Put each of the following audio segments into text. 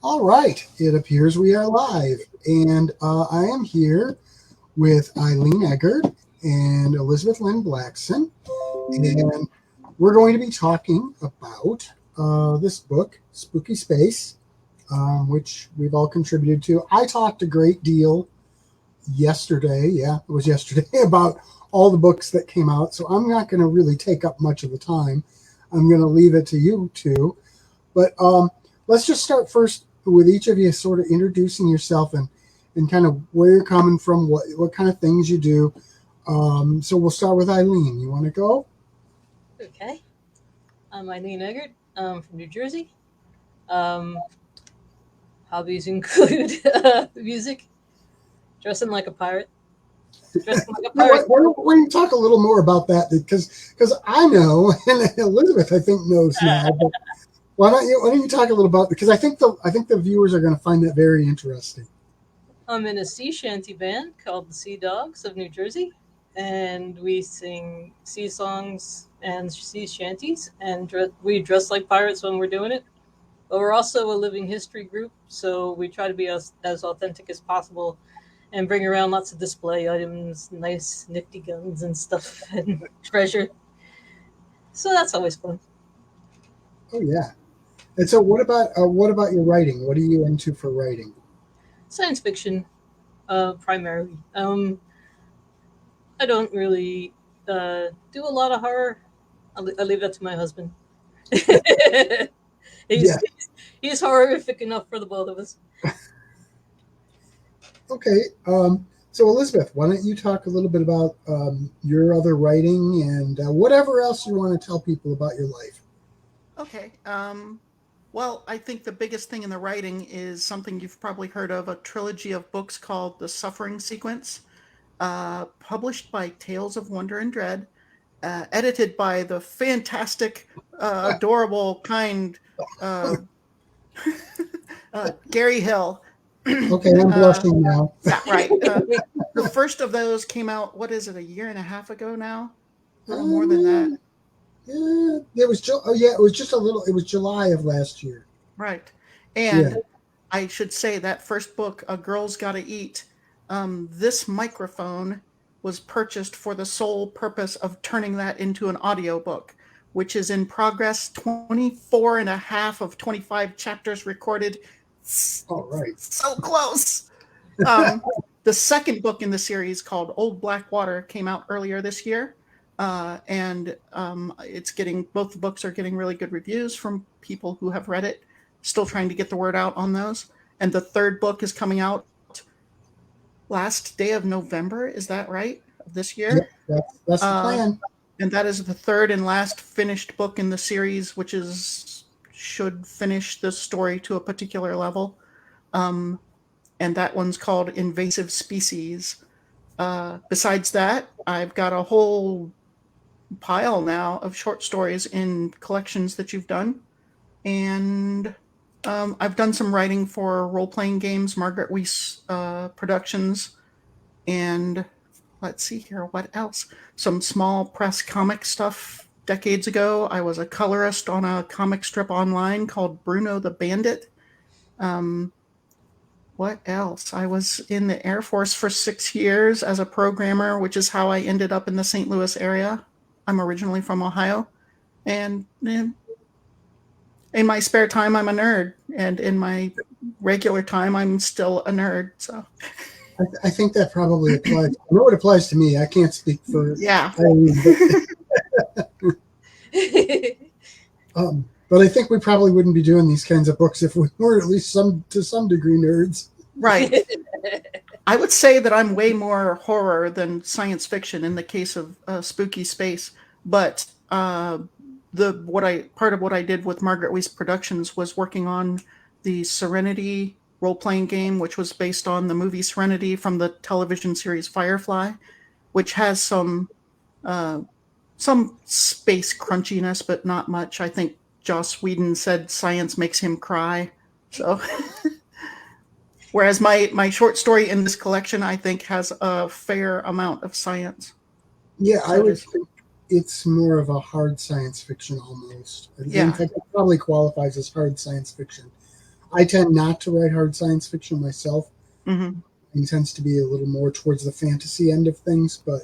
All right, it appears we are live, and I am here with Eileen Eggert and Elizabeth Lynn Blackson, and we're going to be talking about this book, Spooky Space, which we've all contributed to. I talked a great deal yesterday, yeah, it was yesterday, about all the books that came out, so I'm not going to really take up much of the time. I'm going to leave it to you two. But let's just start first with each of you sort of introducing yourself and kind of where you're coming from, what kind of things you do. So we'll start with Eileen. You want to go? Okay. I'm Eileen Eggert. I'm from New Jersey. Um, Hobbies include music, dressing like a pirate. Dressing like a No, pirate. why don't you talk a little more about that? Because I know, and Elizabeth I think knows now. But why don't you talk a little about, because I think the viewers are going to find that very interesting. I'm in a sea shanty band called the Sea Dogs of New Jersey, and we sing sea songs and sea shanties, and we dress like pirates when we're doing it. But we're also a living history group, so we try to be as authentic as possible and bring around lots of display items, nice nifty guns and stuff, and treasure. So that's always fun. Oh yeah. And so what about your writing? What are you into for writing? Science fiction, primarily. I don't really do a lot of horror. I'll leave that to my husband. Yeah. he's, he's horrific enough for the both of us. Okay. So, Elizabeth, why don't you talk a little bit about your other writing and whatever else you want to tell people about your life? Okay. Well, I think the biggest thing in the writing is something you've probably heard of, a trilogy of books called The Suffering Sequence, published by Tales of Wonder and Dread, edited by the fantastic, adorable, kind uh, Gary Hill. Okay, I'm uh, blushing now. yeah, right. The first of those came out, what is it, a year and a half ago now? A little more than that. Um, yeah, it was. Oh, yeah, it was just a little. It was July of last year. Right. Yeah. And I should say that first book, A Girl's Gotta Eat, this microphone was purchased for the sole purpose of turning that into an audiobook, which is in progress, 24 and a half of 25 chapters recorded. All right. So close. Um, the second book in the series, called Old Black Water, came out earlier this year. And it's getting, both the books are getting really good reviews from people who have read it. Still trying to get the word out on those. And the third book is coming out last day of November. Is that right? Of this Yep. year. That's the Uh, plan. and that is the third and last finished book in the series, which is should finish the story to a particular level. Um, and that one's called Invasive Species. Besides that, I've got a whole pile now of short stories in collections that you've done. And I've done some writing for role playing games, Margaret Weiss Productions, and let's see here, what else? Some small press comic stuff. Decades ago, I was a colorist on a comic strip online called Bruno the Bandit. Um, what else? I was in the Air Force for 6 years as a programmer, which is how I ended up in the St. Louis area. I'm originally from Ohio. And in my spare time, I'm a nerd. And in my regular time, I'm still a nerd. So, I think that probably applies. I know it applies to me. I can't speak for yeah. Eileen, but I think we probably wouldn't be doing these kinds of books if we were at least some to some degree nerds. Right. I would say that I'm way more horror than science fiction in the case of Spooky Space. But the what I part of what I did with Margaret Weiss Productions was working on the Serenity role playing game, which was based on the movie Serenity from the television series Firefly, which has uh, some space crunchiness, but not much. I think Joss Whedon said science makes him cry. So, whereas my short story in this collection, I think, has a fair amount of science. Yeah, I So would there's, think it's more of a hard science fiction almost. In yeah, fact, it probably qualifies as hard science fiction. I tend not to write hard science fiction myself. Mm-hmm. It tends to be a little more towards the fantasy end of things, but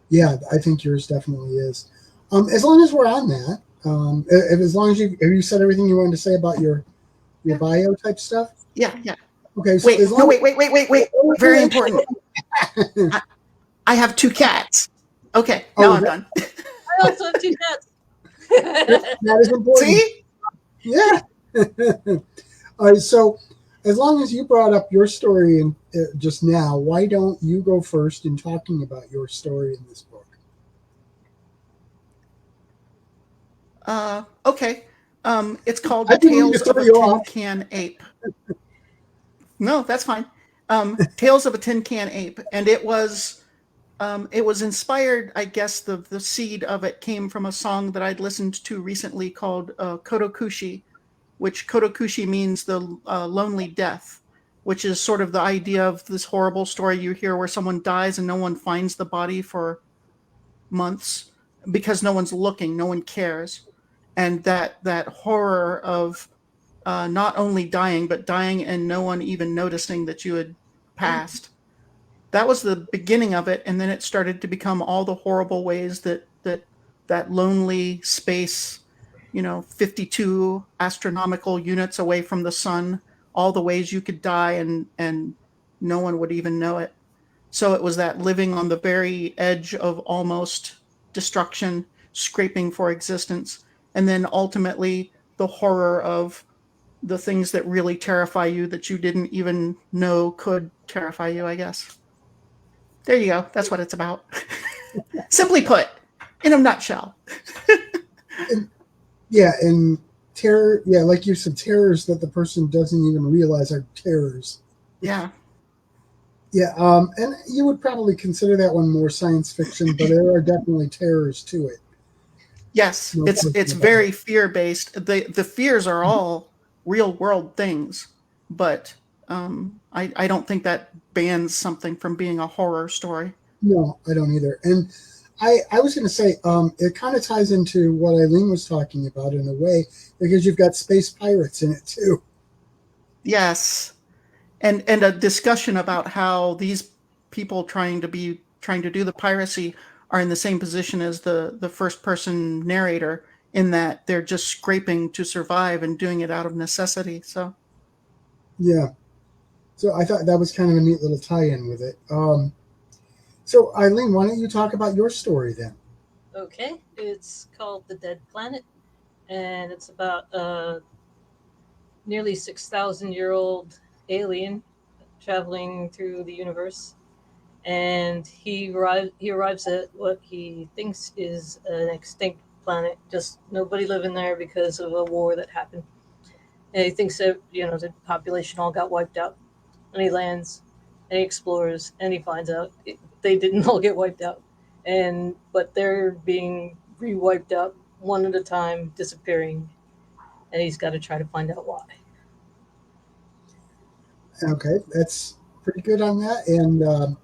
yeah, I think yours definitely is. As long as we're on that, as long as you said everything you wanted to say about your bio type stuff. Yeah, yeah. Okay, so Wait, as no, long wait. Very important. I have 2 cats. Okay, now I'm done. I also have 2 cats. that is important. See? Yeah. All right, so as long as you brought up your story in, just now, why don't you go first in talking about your story in this book? Okay. It's called I didn't mean to Tales of throw a you Tin off. Can Ape. No, that's fine. Tales of a Tin Can Ape, and it was inspired. I guess the seed of it came from a song that I'd listened to recently called Kotokushi, which Kotokushi means the lonely death, which is sort of the idea of this horrible story you hear where someone dies and no one finds the body for months because no one's looking, no one cares, and that horror of not only dying but dying and no one even noticing that you had passed. That was the beginning of it, and then it started to become all the horrible ways that lonely space, 52 astronomical units away from the sun, all the ways you could die and no one would even know it. So it was that living on the very edge of almost destruction, scraping for existence, and then ultimately the horror of the things that really terrify you that you didn't even know could terrify you, I guess. There you go. That's what it's about. Simply put, in a nutshell. Yeah, and terror. Yeah, like you said, terrors that the person doesn't even realize are terrors. Yeah. Yeah, and you would probably consider that one more science fiction, but there are definitely terrors to it. Yes, No it's question about very it. fear based. The fears are all real world things, but I don't think that bans something from being a horror story. No, I don't either. And I was going to say, it kind of ties into what Eileen was talking about in a way, because you've got space pirates in it too. Yes, and a discussion about how these people trying to do the piracy are in the same position as the first person narrator, in that they're just scraping to survive and doing it out of necessity. So Yeah. So I thought that was kind of a neat little tie-in with it. So Eileen, why don't you talk about your story then? Okay, it's called The Dead Planet, and it's about a nearly 6,000-year-old alien traveling through the universe. And he arrives at what he thinks is an extinct planet. Just nobody living there because of a war that happened. And he thinks that the population all got wiped out. And he lands, and he explores, and he finds out they didn't all get wiped out. But they're being re-wiped out one at a time, disappearing, and he's got to try to find out why. Okay, that's pretty good on that. And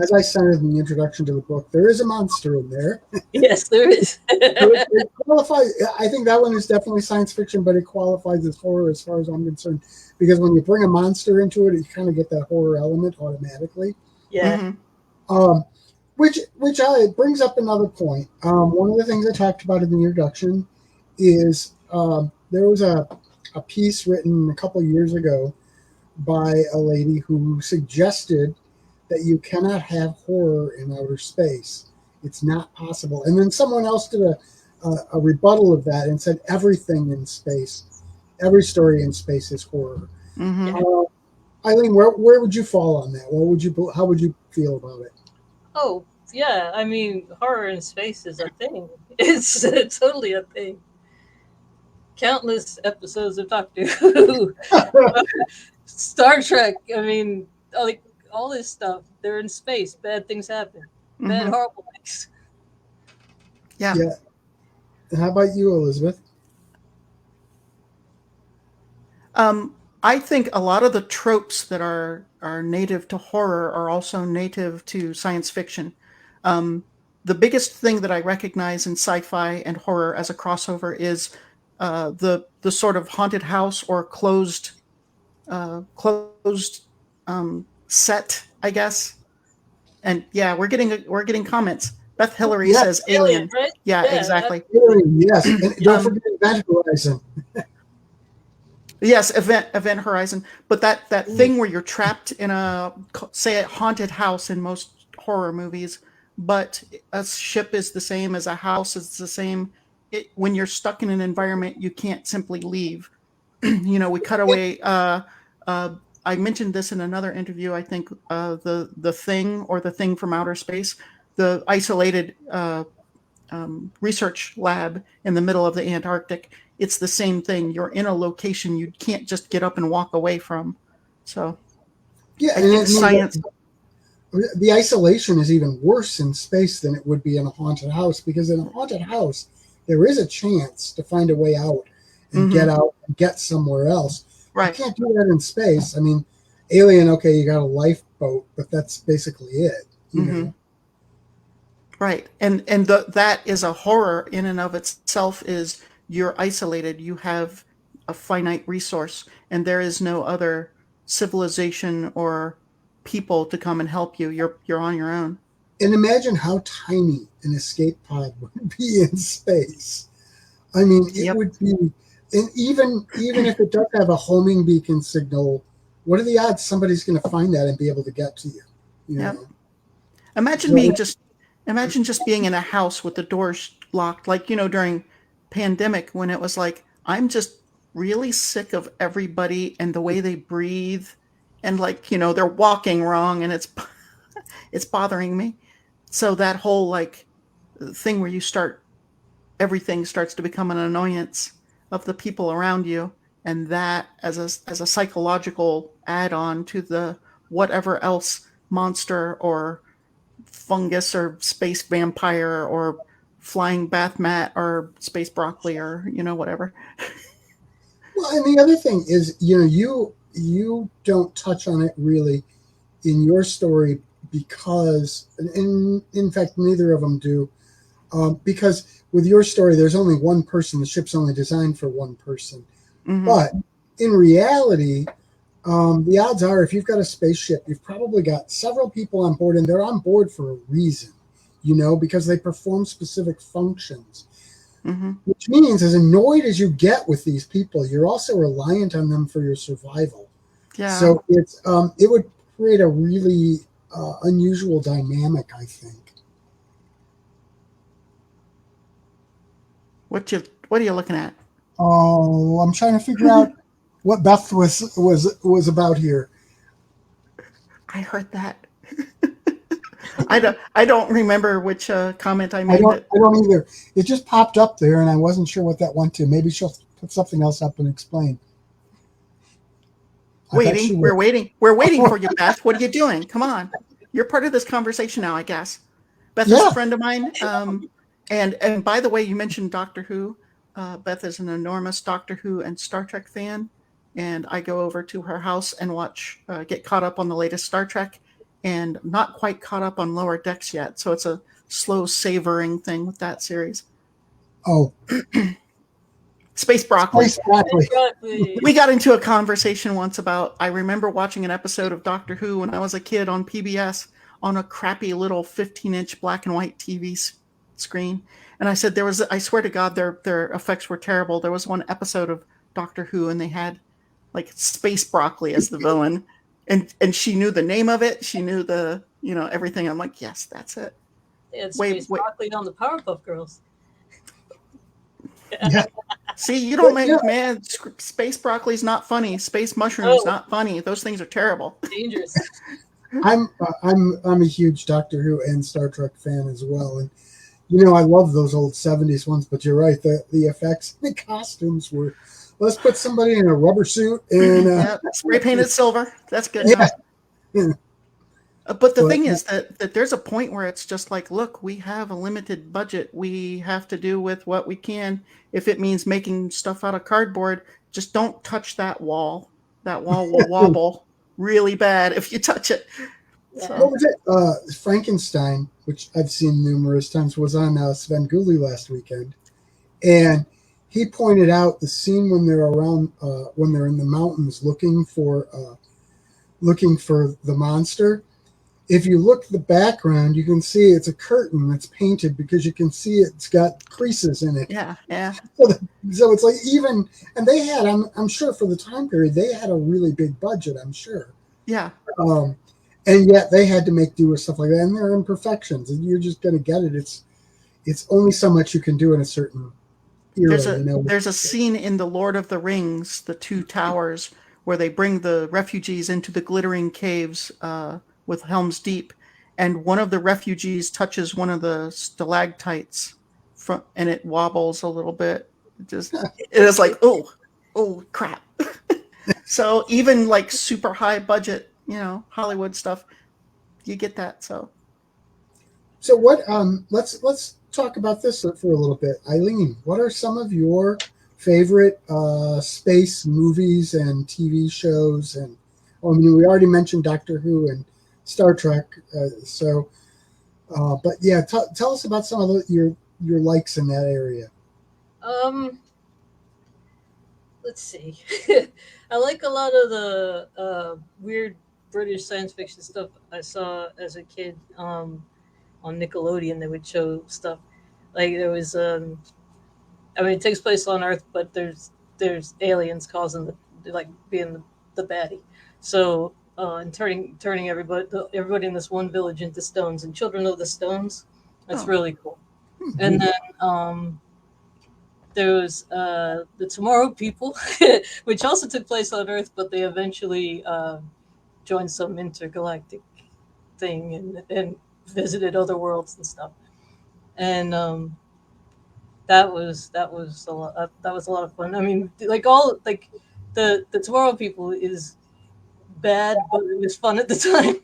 as I said in the introduction to the book, there is a monster in there. Yes, there is. So it qualifies. I think that one is definitely science fiction, but it qualifies as horror as far as I'm concerned, because when you bring a monster into it, you kind of get that horror element automatically. Yeah. mhm. Which brings up another point. One of the things I talked about in the introduction is there was a piece written a couple of years ago by a lady who suggested that you cannot have horror in outer space. It's not possible. And then someone else did a rebuttal of that and said everything in space, every story in space is horror. Mhm. Eileen, where would you fall on that? How would you feel about it? Oh, yeah. I mean, horror in space is a thing. It's totally a thing. Countless episodes of Doctor Who, Star Trek. I mean, like all this stuff. They're in space. Bad things happen. Bad, Mhm. horrible things. Yeah. Yeah. How about you, Elizabeth? I think a lot of the tropes that are native to horror are also native to science fiction. Um, the biggest thing that I recognize in sci-fi and horror as a crossover is the sort of haunted house or closed set, I guess. And yeah, we're getting comments. Beth Hillary Yeah. says Alien. right? Yeah, Yeah, exactly. Yes, and don't forget Event Horizon. Yes, Event Horizon. But that thing where you're trapped in a haunted house in most horror movies, but a ship is the same as a house is the same. When you're stuck in an environment, you can't simply leave. We cut away. I mentioned this in another interview. I think the Thing or the Thing from Outer Space, the isolated research lab in the middle of the Antarctic. It's the same thing. You're in a location you can't just get up and walk away from. So Yeah, I think science. The isolation is even worse in space than it would be in a haunted house, because in a haunted house there is a chance to find a way out and get out and get somewhere else. Right. You can't do that in space. I mean, Alien, okay, you got a lifeboat, but that's basically it. You know? Right. And that is a horror in and of itself. Is you're isolated, you have a finite resource, and there is no other civilization or people to come and help you. You're on your own. And imagine how tiny an escape pod would be in space. I mean, it would be, and even if it does have a homing beacon signal, what are the odds somebody's going to find that and be able to get to you? You know? Imagine just being in a house with the doors locked, like, during pandemic, when it was like, I'm just really sick of everybody and the way they breathe, and like, they're walking wrong and it's bothering me. So that whole like thing where everything starts to become an annoyance of the people around you, and that as a psychological add-on to the whatever else monster or fungus or space vampire or flying bath mat or space broccoli or whatever. Well, and the other thing is, you don't touch on it really in your story, because, in fact, neither of them do, because with your story, there's only one person. The ship's only designed for one person. But in reality, the odds are, if you've got a spaceship, you've probably got several people on board, and they're on board for a reason, because they perform specific functions. Which means, as annoyed as you get with these people, you're also reliant on them for your survival. Yeah. So it would create a really unusual dynamic, I think. What are you looking at? Oh, I'm trying to figure out what Beth was about here. I heard that. I don't remember which comment I made. I don't either. It just popped up there, and I wasn't sure what that went to. Maybe she'll put something else up and explain. We're waiting for you, Beth. What are you doing? Come on, you're part of this conversation now, I guess. Beth is a friend of mine, and by the way, you mentioned Doctor Who. Beth is an enormous Doctor Who and Star Trek fan, and I go over to her house and get caught up on the latest Star Trek, and not quite caught up on Lower Decks yet. So it's a slow savoring thing with that series. Oh. Space Broccoli. Space Broccoli. We got into a conversation once about, I remember watching an episode of Doctor Who when I was a kid on PBS on a crappy little 15-inch black and white TV screen. And I said, I swear to God, their effects were terrible. There was one episode of Doctor Who and they had like Space Broccoli as the villain. And she knew the name of it. She knew the, everything. I'm like, yes, that's it. They had Space Broccoli on the Powerpuff Girls. Yeah. See, you don't make, man, Space Broccoli's not funny. Space Mushrooms not funny. Those things are terrible. Dangerous. I'm a huge Doctor Who and Star Trek fan as well, and I love those old 70s ones. But you're right, the effects, the costumes were. Let's put somebody in a rubber suit and spray painted silver. That's good. Yeah. But the thing is that there's a point where it's just like, look, we have a limited budget. We have to do with what we can. If it means making stuff out of cardboard, just don't touch that wall. That wall will wobble really bad if you touch it. Yeah. So. What was it? Frankenstein, which I've seen numerous times, was on Sven Gulli last weekend. And he pointed out the scene when they're around when they're in the mountains looking for the monster. If you look at the background, you can see it's a curtain that's painted because you can see it's got creases in it. Yeah, yeah. So it's like even, and they had, I'm sure for the time period, they had a really big budget, I'm sure. Yeah. And yet they had to make do with stuff like that. And there are imperfections, and you're just going to get it. It's only so much you can do in a certain era. There's a scene in The Lord of the Rings, The Two Towers, where they bring the refugees into the glittering caves with Helm's Deep, and one of the refugees touches one of the stalactites, and it wobbles a little bit. It is like, oh crap. So even like super high budget, Hollywood stuff, you get that. So what? Let's talk about this for a little bit. Eileen, what are some of your favorite space movies and TV shows? And I mean, we already mentioned Doctor Who and Star Trek. But yeah, tell us about some of your likes in that area. Let's see. I like a lot of the weird British science fiction stuff I saw as a kid on Nickelodeon. They would show stuff like there was. I mean, it takes place on Earth, but there's aliens causing being the baddie. So and turning everybody in this one village into stones, and Children of the Stones. That's really cool. Mm-hmm. And then there was the Tomorrow People, which also took place on Earth, but they eventually joined some intergalactic thing and visited other worlds and stuff. And that was a lot. That was a lot of fun. I mean, the Tomorrow People is bad, but it was fun at the time.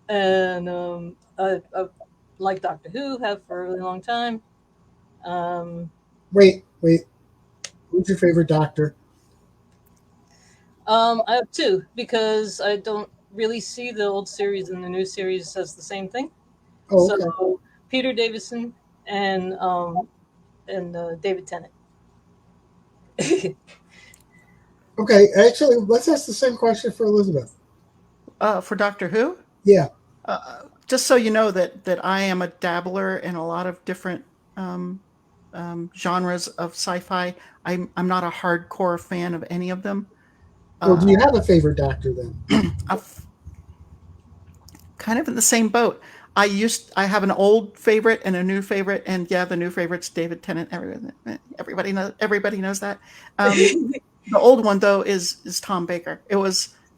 And I like Doctor Who, have for a really long time. Wait. Who's your favorite Doctor? I have two, because I don't really see the old series and the new series as the same thing. Oh, okay. So Peter Davison and David Tennant. Okay, actually, let's ask the same question for Elizabeth. For Doctor Who? Yeah. Just so you know that I am a dabbler in a lot of different genres of sci-fi. I'm not a hardcore fan of any of them. Well, do you have a favorite Doctor then? Kind of in the same boat. I have an old favorite and a new favorite, and yeah, the new favorite's David Tennant. Everybody knows that. The old one though is Tom Baker.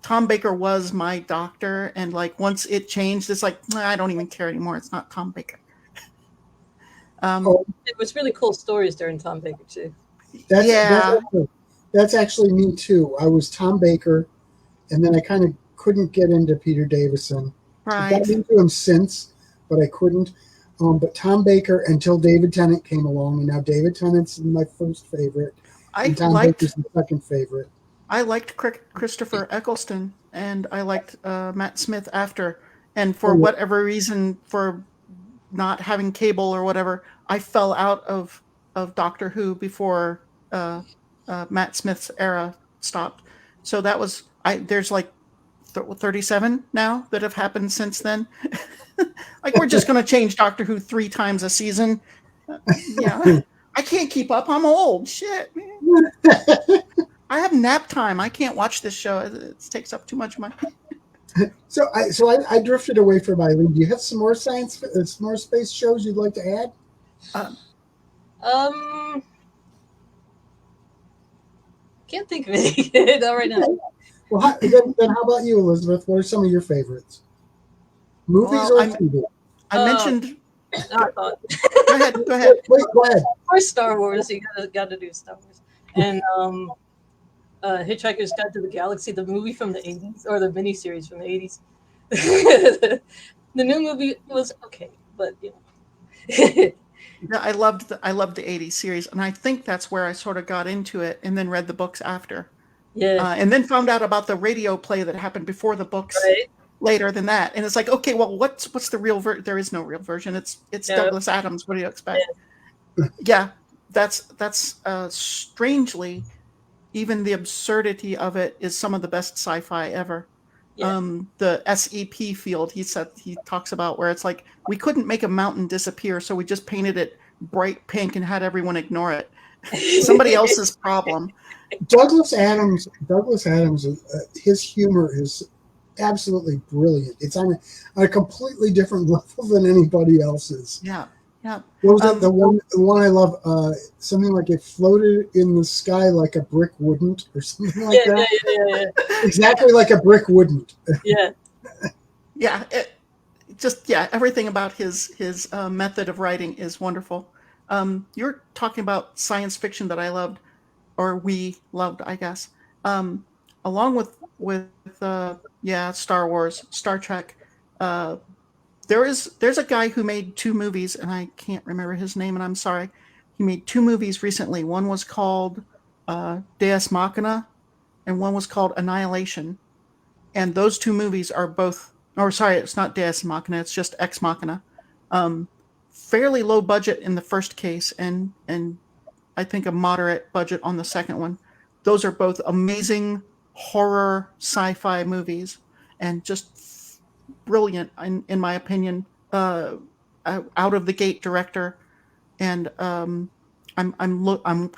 Tom Baker was my Doctor, and like once it changed, it's like I don't even care anymore. It's not Tom Baker. It was really cool stories during Tom Baker too. That's actually me too. I was Tom Baker, and then I kind of couldn't get into Peter Davison. Right. I got into him since, but I couldn't. But Tom Baker until David Tennant came along, and now David Tennant's my first favorite. And Tom Baker's my second favorite. I liked Christopher Eccleston, and I liked Matt Smith after. And for whatever reason, for not having cable or whatever, I fell out of Doctor Who before Matt Smith's era stopped. So that was there's like 37 now that have happened since then. Like we're just going to change Doctor Who 3 times a season. Yeah, I can't keep up. I'm old. Shit, man. I have nap time. I can't watch this show. It takes up too much of my. So I drifted away from Eileen. Do you have some more more space shows you'd like to add? Can't think of any not right now. Well, then how about you, Elizabeth? What are some of your favorites? Movies or TV? I mentioned. Go ahead. Wait, go ahead. Or Star Wars. You got to do Star Wars. And Hitchhiker's Guide to the Galaxy, the movie from the 80s, or the miniseries from the 80s. The new movie was okay, but you know. Yeah, I loved the 80s series, and I think that's where I sort of got into it, and then read the books after. Yeah. And then found out about the radio play that happened before the books. Right. Later than that, and it's like, okay, well, what's the real version? There is no real version. It's Douglas Adams. What do you expect? Yeah, that's strangely, even the absurdity of it is some of the best sci-fi ever. Yeah. The SEP field he talks about, where it's like we couldn't make a mountain disappear, so we just painted it bright pink and had everyone ignore it. Somebody else's problem. Douglas Adams, his humor is absolutely brilliant. It's on a completely different level than anybody else's. Yeah, yeah. What was it? The one I love, something like it floated in the sky like a brick wouldn't, or something like that. Yeah. Exactly like a brick wouldn't. Yeah. Yeah. Everything about his method of writing is wonderful. You're talking about science fiction that I loved, or we loved, I guess. Along with Star Wars, Star Trek. There's a guy who made two movies, and I can't remember his name, and I'm sorry. He made two movies recently. One was called Deus Machina, and one was called Annihilation. And those two movies are both, or sorry, it's not Deus Machina, it's just Ex Machina. Fairly low budget in the first case, and I think a moderate budget on the second one. Those are both amazing horror sci-fi movies, and just brilliant in my opinion. Out of the gate director, and I'm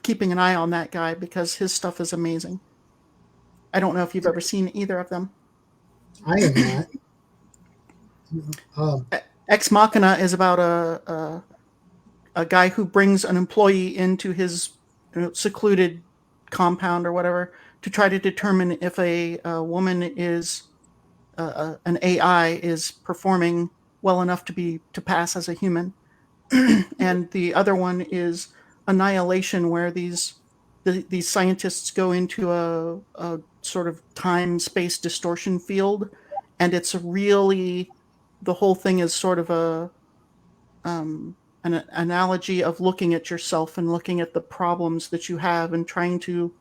keeping an eye on that guy because his stuff is amazing. I don't know if you've ever seen either of them. I have not. Ex Machina is about a guy who brings an employee into his secluded compound or whatever to try to determine if a woman is an AI is performing well enough to pass as a human. And the other one is Annihilation, where these scientists go into a sort of time-space distortion field, and it's really, the whole thing is sort of an analogy of looking at yourself and looking at the problems that you have and trying to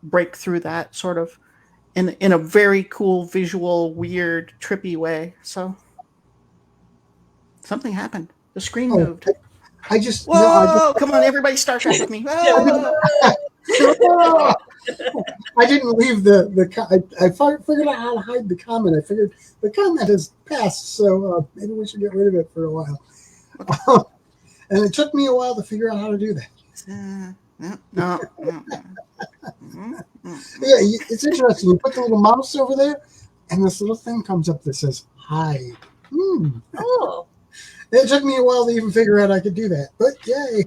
break through that, sort of in a very cool, visual, weird, trippy way. So something happened. The screen moved. I just come on, everybody, Star Trek with me. Whoa! I didn't leave I figured out how to hide the comment. I figured the comment has passed, so maybe we should get rid of it for a while. And it took me a while to figure out how to do that. No. Yeah, it's interesting. You put the little mouse over there, and this little thing comes up that says hide. Oh. It took me a while to even figure out I could do that, but yay.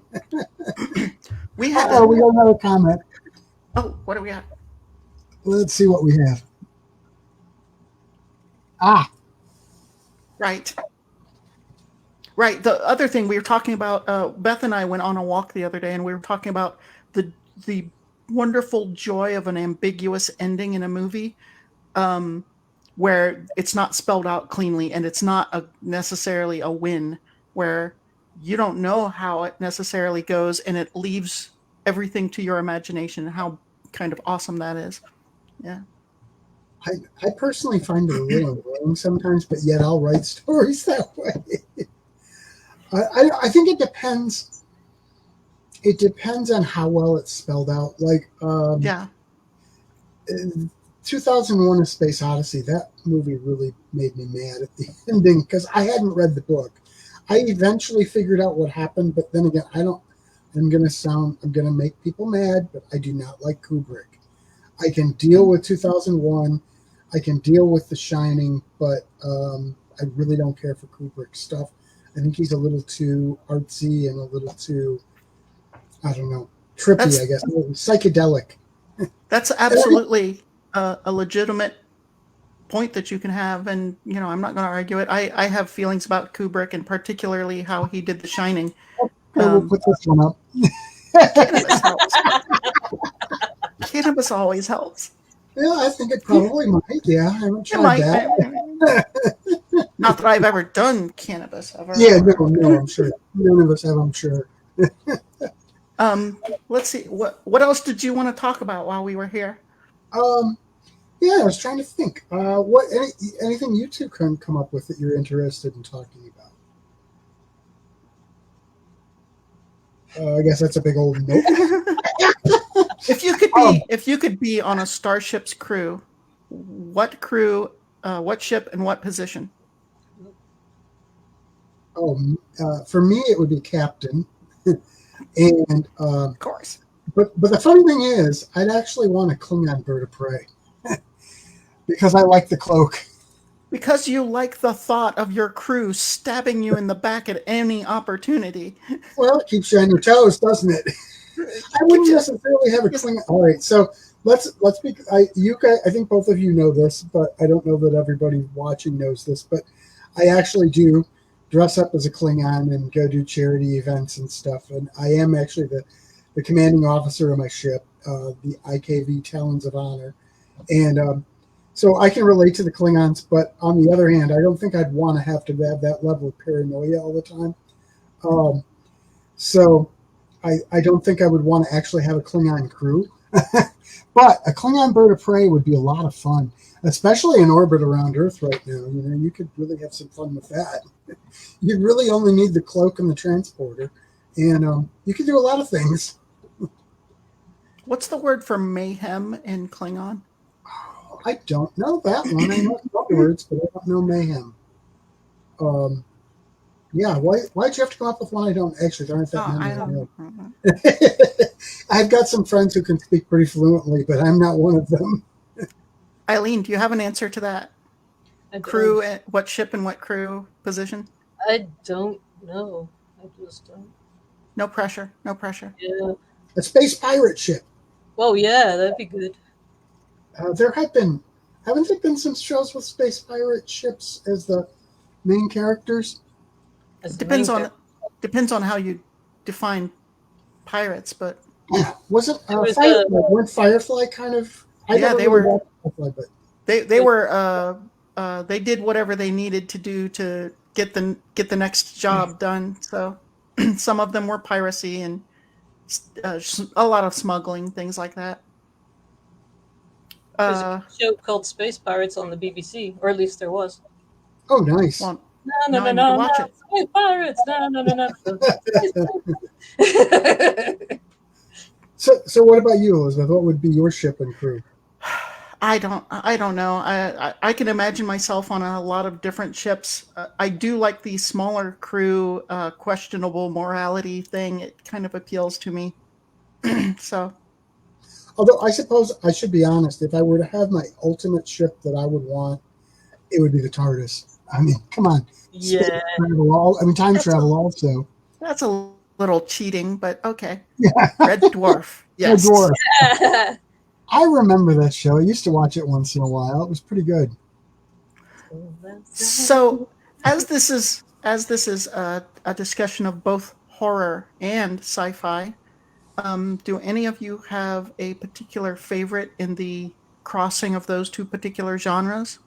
We got another comment. Oh, what do we got? Let's see what we have. Right. The other thing we were talking about, Beth and I went on a walk the other day, and we were talking about the wonderful joy of an ambiguous ending in a movie, where it's not spelled out cleanly, and it's not necessarily a win, where you don't know how it necessarily goes, and it leaves everything to your imagination. How kind of awesome that is. Yeah. I personally find it a little annoying sometimes, but yet I'll write stories that way. I think it depends. It depends on how well it's spelled out. Like, 2001: A Space Odyssey. That movie really made me mad at the ending because I hadn't read the book. I eventually figured out what happened, but then again, I'm gonna make people mad, but I do not like Kubrick. I can deal with 2001. I can deal with The Shining, but I really don't care for Kubrick stuff. I think he's a little too artsy and a little too, I don't know, trippy, I guess, psychedelic. That's absolutely a legitimate point that you can have, and I'm not going to argue it. I have feelings about Kubrick, and particularly how he did The Shining. We'll put this one up. Cannabis helps. Cannabis always helps. Yeah, I think it probably might. Yeah, I haven't tried that. Not that I've ever done cannabis ever. Yeah, no, I'm sure. None of us have, I'm sure. Let's see. What else did you want to talk about while we were here? Yeah, I was trying to think. Anything you two can come up with that you're interested in talking about? I guess that's a big old nope. If you could be on a starship's crew, what ship, and what position? For me, it would be captain. And Of course. but the funny thing is, I'd actually want a Klingon bird of prey because I like the cloak. Because you like the thought of your crew stabbing you in the back at any opportunity. Well, it keeps you on your toes, doesn't it? I wouldn't necessarily have a Klingon. All right, so let's be. You guys, I think both of you know this, but I don't know that everybody watching knows this. But I actually do dress up as a Klingon and go do charity events and stuff. And I am actually the commanding officer of my ship, the IKV Talons of Honor, and so I can relate to the Klingons. But on the other hand, I don't think I'd want to have that level of paranoia all the time. So I don't think I would want to actually have a Klingon crew. But a Klingon bird of prey would be a lot of fun, especially in orbit around Earth right now. You know, you could really have some fun with that. You really only need the cloak and the transporter, and you can do a lot of things. What's the word for mayhem in Klingon? I don't know that one. I know some words, but I don't know mayhem. Yeah, why'd you have to come up with one I don't? Actually, there aren't that many. I don't know. I've got some friends who can speak pretty fluently, but I'm not one of them. Eileen, do you have an answer to that? Crew, what ship and what crew position? I don't know. I just don't. No pressure. No pressure. Yeah. A space pirate ship. Well, yeah, that'd be good. There haven't there been some shows with space pirate ships as the main characters? Depends on how you define pirates, but Was it Firefly? Weren't Firefly kind of? They were. Firefly, but They were. They did whatever they needed to do to get the next job done. So some of them were piracy and a lot of smuggling, things like that. There's a show called Space Pirates on the BBC, or at least there was. Oh, nice. Well, No, watch it. Space Pirates, no. So what about you, Elizabeth? What would be your ship and crew? I don't know. I can imagine myself on a lot of different ships. I do like the smaller crew, questionable morality thing. It kind of appeals to me. So, Although I suppose I should be honest, if I were to have my ultimate ship that I would want, it would be the TARDIS. I mean, come on. Yeah. Time travel also. that's a little cheating, but okay. Yeah. Red Dwarf. Yes. Red Dwarf. I remember that show. I used to watch it once in a while. It was pretty good. So, as this is a discussion of both horror and sci-fi, do any of you have a particular favorite in the crossing of those two particular genres?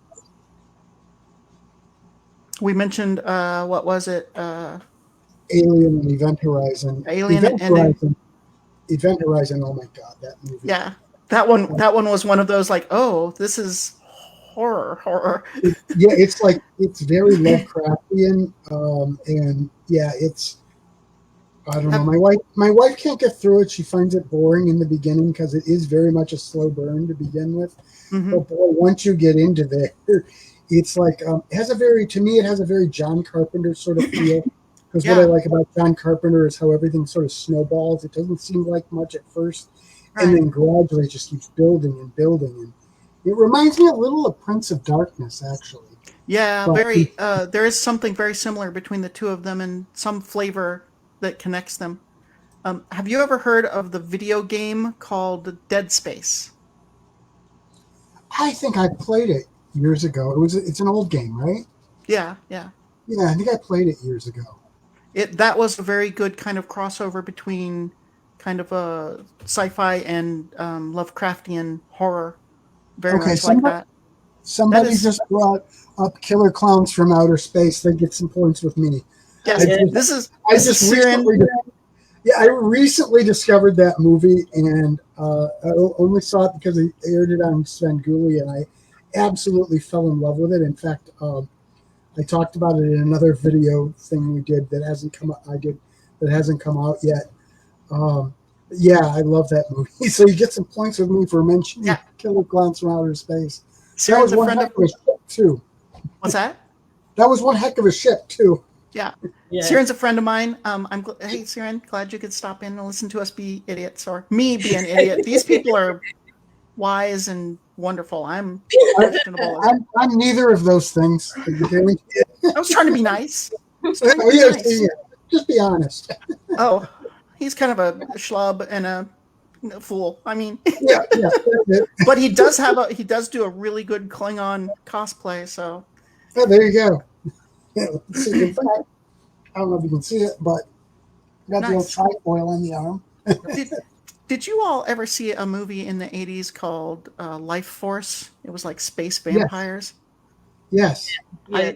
We mentioned what was it? Alien and Event Horizon. Event Horizon. Oh my God, that movie. Yeah, that one was one of those like, oh, this is horror. It's very Lovecraftian, and yeah, it's. I don't know. My wife can't get through it. She finds it boring in the beginning because it is very much a slow burn to begin with. Mm-hmm. But boy, once you get into there, it's like it has a very John Carpenter sort of feel. Because what I like about John Carpenter is how everything sort of snowballs. It doesn't seem like much at first, and then gradually it just keeps building and building. And it reminds me a little of Prince of Darkness, actually. Yeah, very. There is something very similar between the two of them, and some flavor that connects them. Have you ever heard of the video game called Dead Space? I think I played it years ago. It's an old game, right? Yeah. Yeah, I think I played it years ago. That was a very good kind of crossover between kind of a sci-fi and Lovecraftian horror. Very much like that. Somebody just brought up Killer Clowns from Outer Space. They get some points with me. Yes, I recently discovered that movie, and I only saw it because they aired it on Svengoolie, and I absolutely fell in love with it. In fact, I talked about it in another video thing we did that hasn't come out. That hasn't come out yet. Yeah, I love that movie. So you get some points with me for mentioning Yeah. Killer Clowns from Outer Space. That Siren's was a one friend heck of. of a ship too. What's that? That was one heck of a ship too. Yeah. Yeah. Siren's a friend of mine. Hey, Siren, glad you could stop in and listen to us be idiots, or me be an idiot. These people are wise and wonderful. I'm questionable. I'm neither of those things. Are you hear me? I was trying to be nice. I was trying to Oh, be yeah, nice. yeah. Just be honest. Oh, he's kind of a schlub and a fool. I mean, Yeah, that's it. but he does do a really good Klingon cosplay. So Oh, there you go. Yeah, let's see. In fact, I don't know if you can see it, but I got the old nice. trifoil on the arm. Did you all ever see a movie in the 80s called Life Force? It was like space Yes. vampires. Yes. Yeah.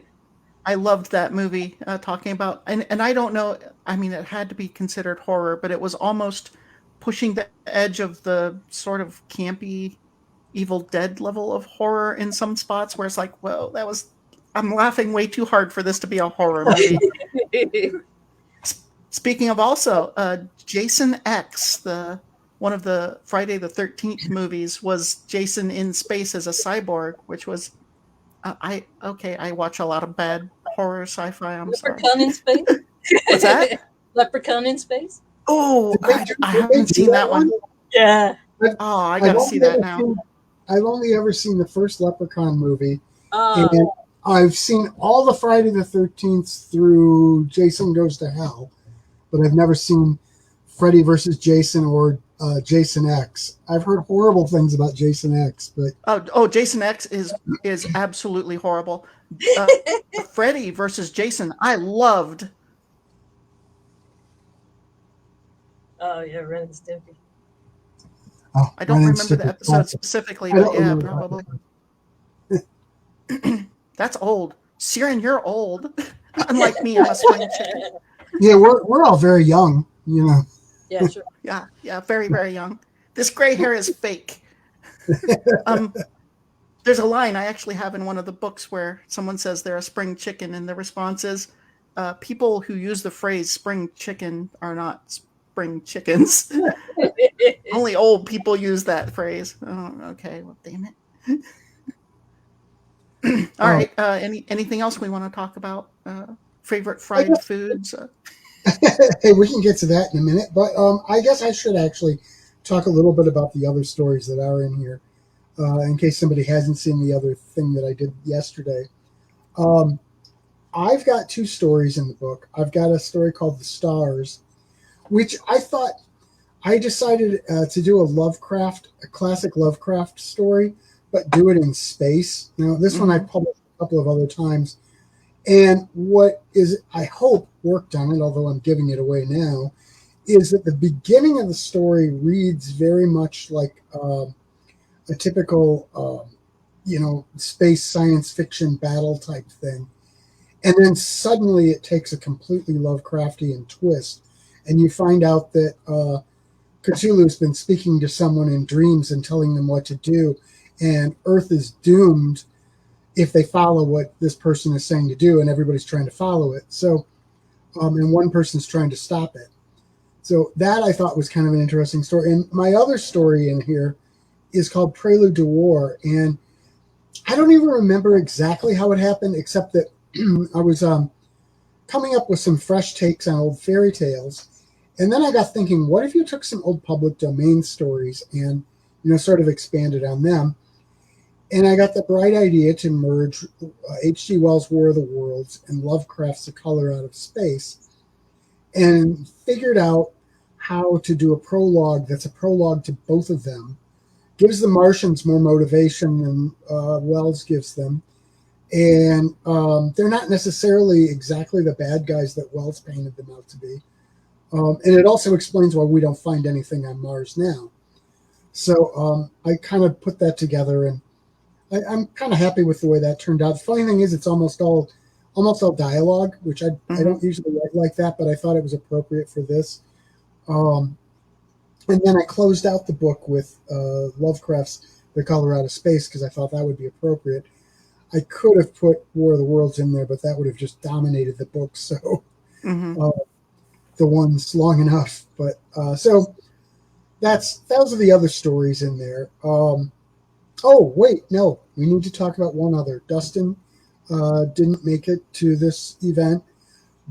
I loved that movie, talking about, and I don't know, I mean, it had to be considered horror, but it was almost pushing the edge of the sort of campy Evil Dead level of horror in some spots where it's like, whoa, I'm laughing way too hard for this to be a horror movie. Speaking of also, Jason X, one of the Friday the 13th movies, was Jason in space as a cyborg, which was, I watch a lot of bad horror sci-fi. I'm sorry. Leprechaun in space. What's that? Leprechaun in space. Oh, I Did they haven't do seen that one. Yeah. Oh, I gotta see that now. I've only ever seen the first Leprechaun movie, Oh, and I've seen all the Friday the 13th through Jason Goes to Hell, but I've never seen Freddy versus Jason or Jason X. I've heard horrible things about Jason X, but Oh, Jason X is absolutely horrible. Freddy versus Jason, I loved. oh yeah, Ren and Stimpy. oh, I don't Ren and remember the Stimpy episode classic. specifically, I but don't yeah, remember probably. That's old. Siren, you're old. Unlike me, I'm a spring chicken. Yeah, we're all very young, you know. Yeah, sure. Yeah, very, very young. This gray hair is fake. There's a line I actually have in one of the books where someone says they're a spring chicken, and the response is, people who use the phrase spring chicken are not spring chickens. Only old people use that phrase. Oh, okay, well, damn it. All right. Anything else we want to talk about? Favorite fried foods? Hey, we can get to that in a minute, but I guess I should actually talk a little bit about the other stories that are in here, in case somebody hasn't seen the other thing that I did yesterday. I've got two stories in the book. I've got a story called The Stars, which I decided to do a classic Lovecraft story, but do it in space. Now, this one I published a couple of other times. And what is, I hope, worked on it, although I'm giving it away now, is that the beginning of the story reads very much like a typical, space science fiction battle type thing. And then suddenly it takes a completely Lovecraftian twist. And you find out that Cthulhu's been speaking to someone in dreams and telling them what to do. And Earth is doomed if they follow what this person is saying to do, and everybody's trying to follow it. So, and one person's trying to stop it. So that I thought was kind of an interesting story. And my other story in here is called Prelude to War. And I don't even remember exactly how it happened, except that I was coming up with some fresh takes on old fairy tales. And then I got thinking, what if you took some old public domain stories and, sort of expanded on them? And I got the bright idea to merge H.G. Wells' War of the Worlds and Lovecraft's A Color Out of Space, and figured out how to do a prologue that's a prologue to both of them. Gives the Martians more motivation than Wells gives them. And they're not necessarily exactly the bad guys that Wells painted them out to be. And it also explains why we don't find anything on Mars now. So I kind of put that together, and I'm kind of happy with the way that turned out. The funny thing is, it's almost all dialogue, which I don't usually write like that, but I thought it was appropriate for this. And then I closed out the book with Lovecraft's The Color Out of Space, because I thought that would be appropriate. I could have put War of the Worlds in there, but that would have just dominated the book. So the ones long enough. But so those are the other stories in there. Oh wait, no, we need to talk about one other. Dustin didn't make it to this event,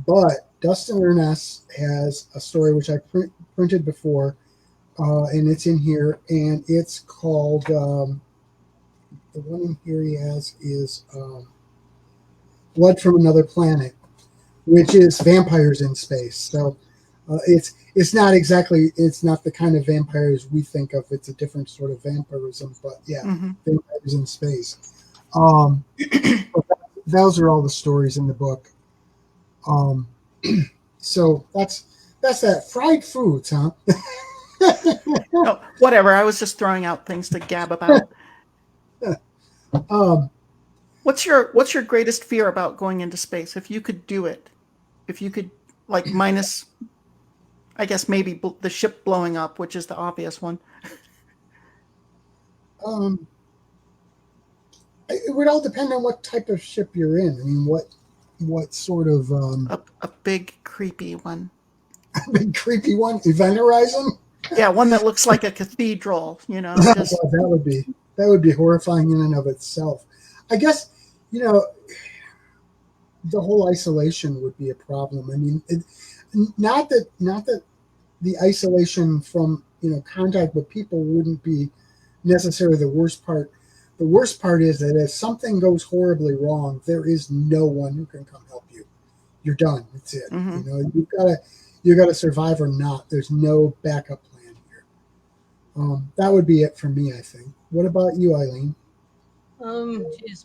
but Dustin Ernest has a story which I printed before, and it's in here, and it's called. The one in here he has is Blood from Another Planet, which is vampires in space. So it's not the kind of vampires we think of. It's a different sort of vampirism, but yeah, vampires in space. Those are all the stories in the book. So that's that. Fried foods, huh? No, whatever. I was just throwing out things to gab about. What's your greatest fear about going into space? If you could do it, if you could, like, minus, I guess maybe the ship blowing up, which is the obvious one. It would all depend on what type of ship you're in. I mean, what sort of A big creepy one. a big creepy one? Event Horizon? Yeah, one that looks like a cathedral. You know, just that would be horrifying in and of itself. I guess, the whole isolation would be a problem. I mean, not that the isolation from contact with people wouldn't be necessarily the worst part. The worst part is that if something goes horribly wrong, there is no one who can come help you. You're done. That's it. You gotta survive or not. There's no backup plan here. That would be it for me, I think. What about you, Eileen?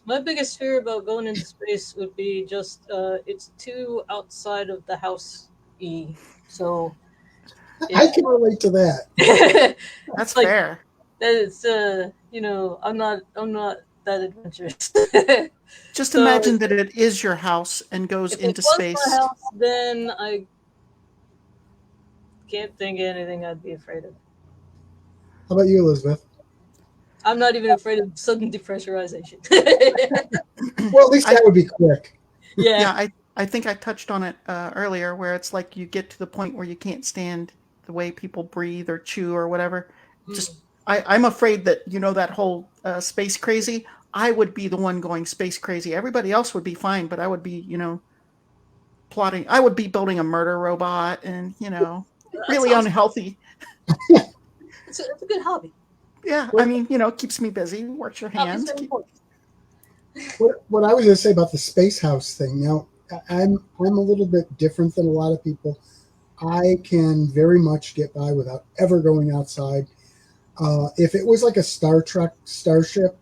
My biggest fear about going into space would be just it's too outside of the house So I can relate to that. that's like, fair. It's I'm not that adventurous. Just So, imagine that it is your house and goes if into it was space. my house, then I can't think of anything I'd be afraid of. How about you, Elizabeth? I'm not even afraid of sudden depressurization. Well, at least that would be quick. Yeah. I think I touched on it earlier, where it's like you get to the point where you can't stand the way people breathe or chew or whatever. Just I'm afraid that that whole space crazy. I would be the one going space crazy. Everybody else would be fine, but I would be plotting. I would be building a murder robot, and really sounds- unhealthy. It's a good hobby. Yeah, I mean, keeps me busy. Works your Hobbies hands. are important. What I was going to say about the space house thing. Now, I'm a little bit different than a lot of people. I can very much get by without ever going outside. If it was like a Star Trek starship,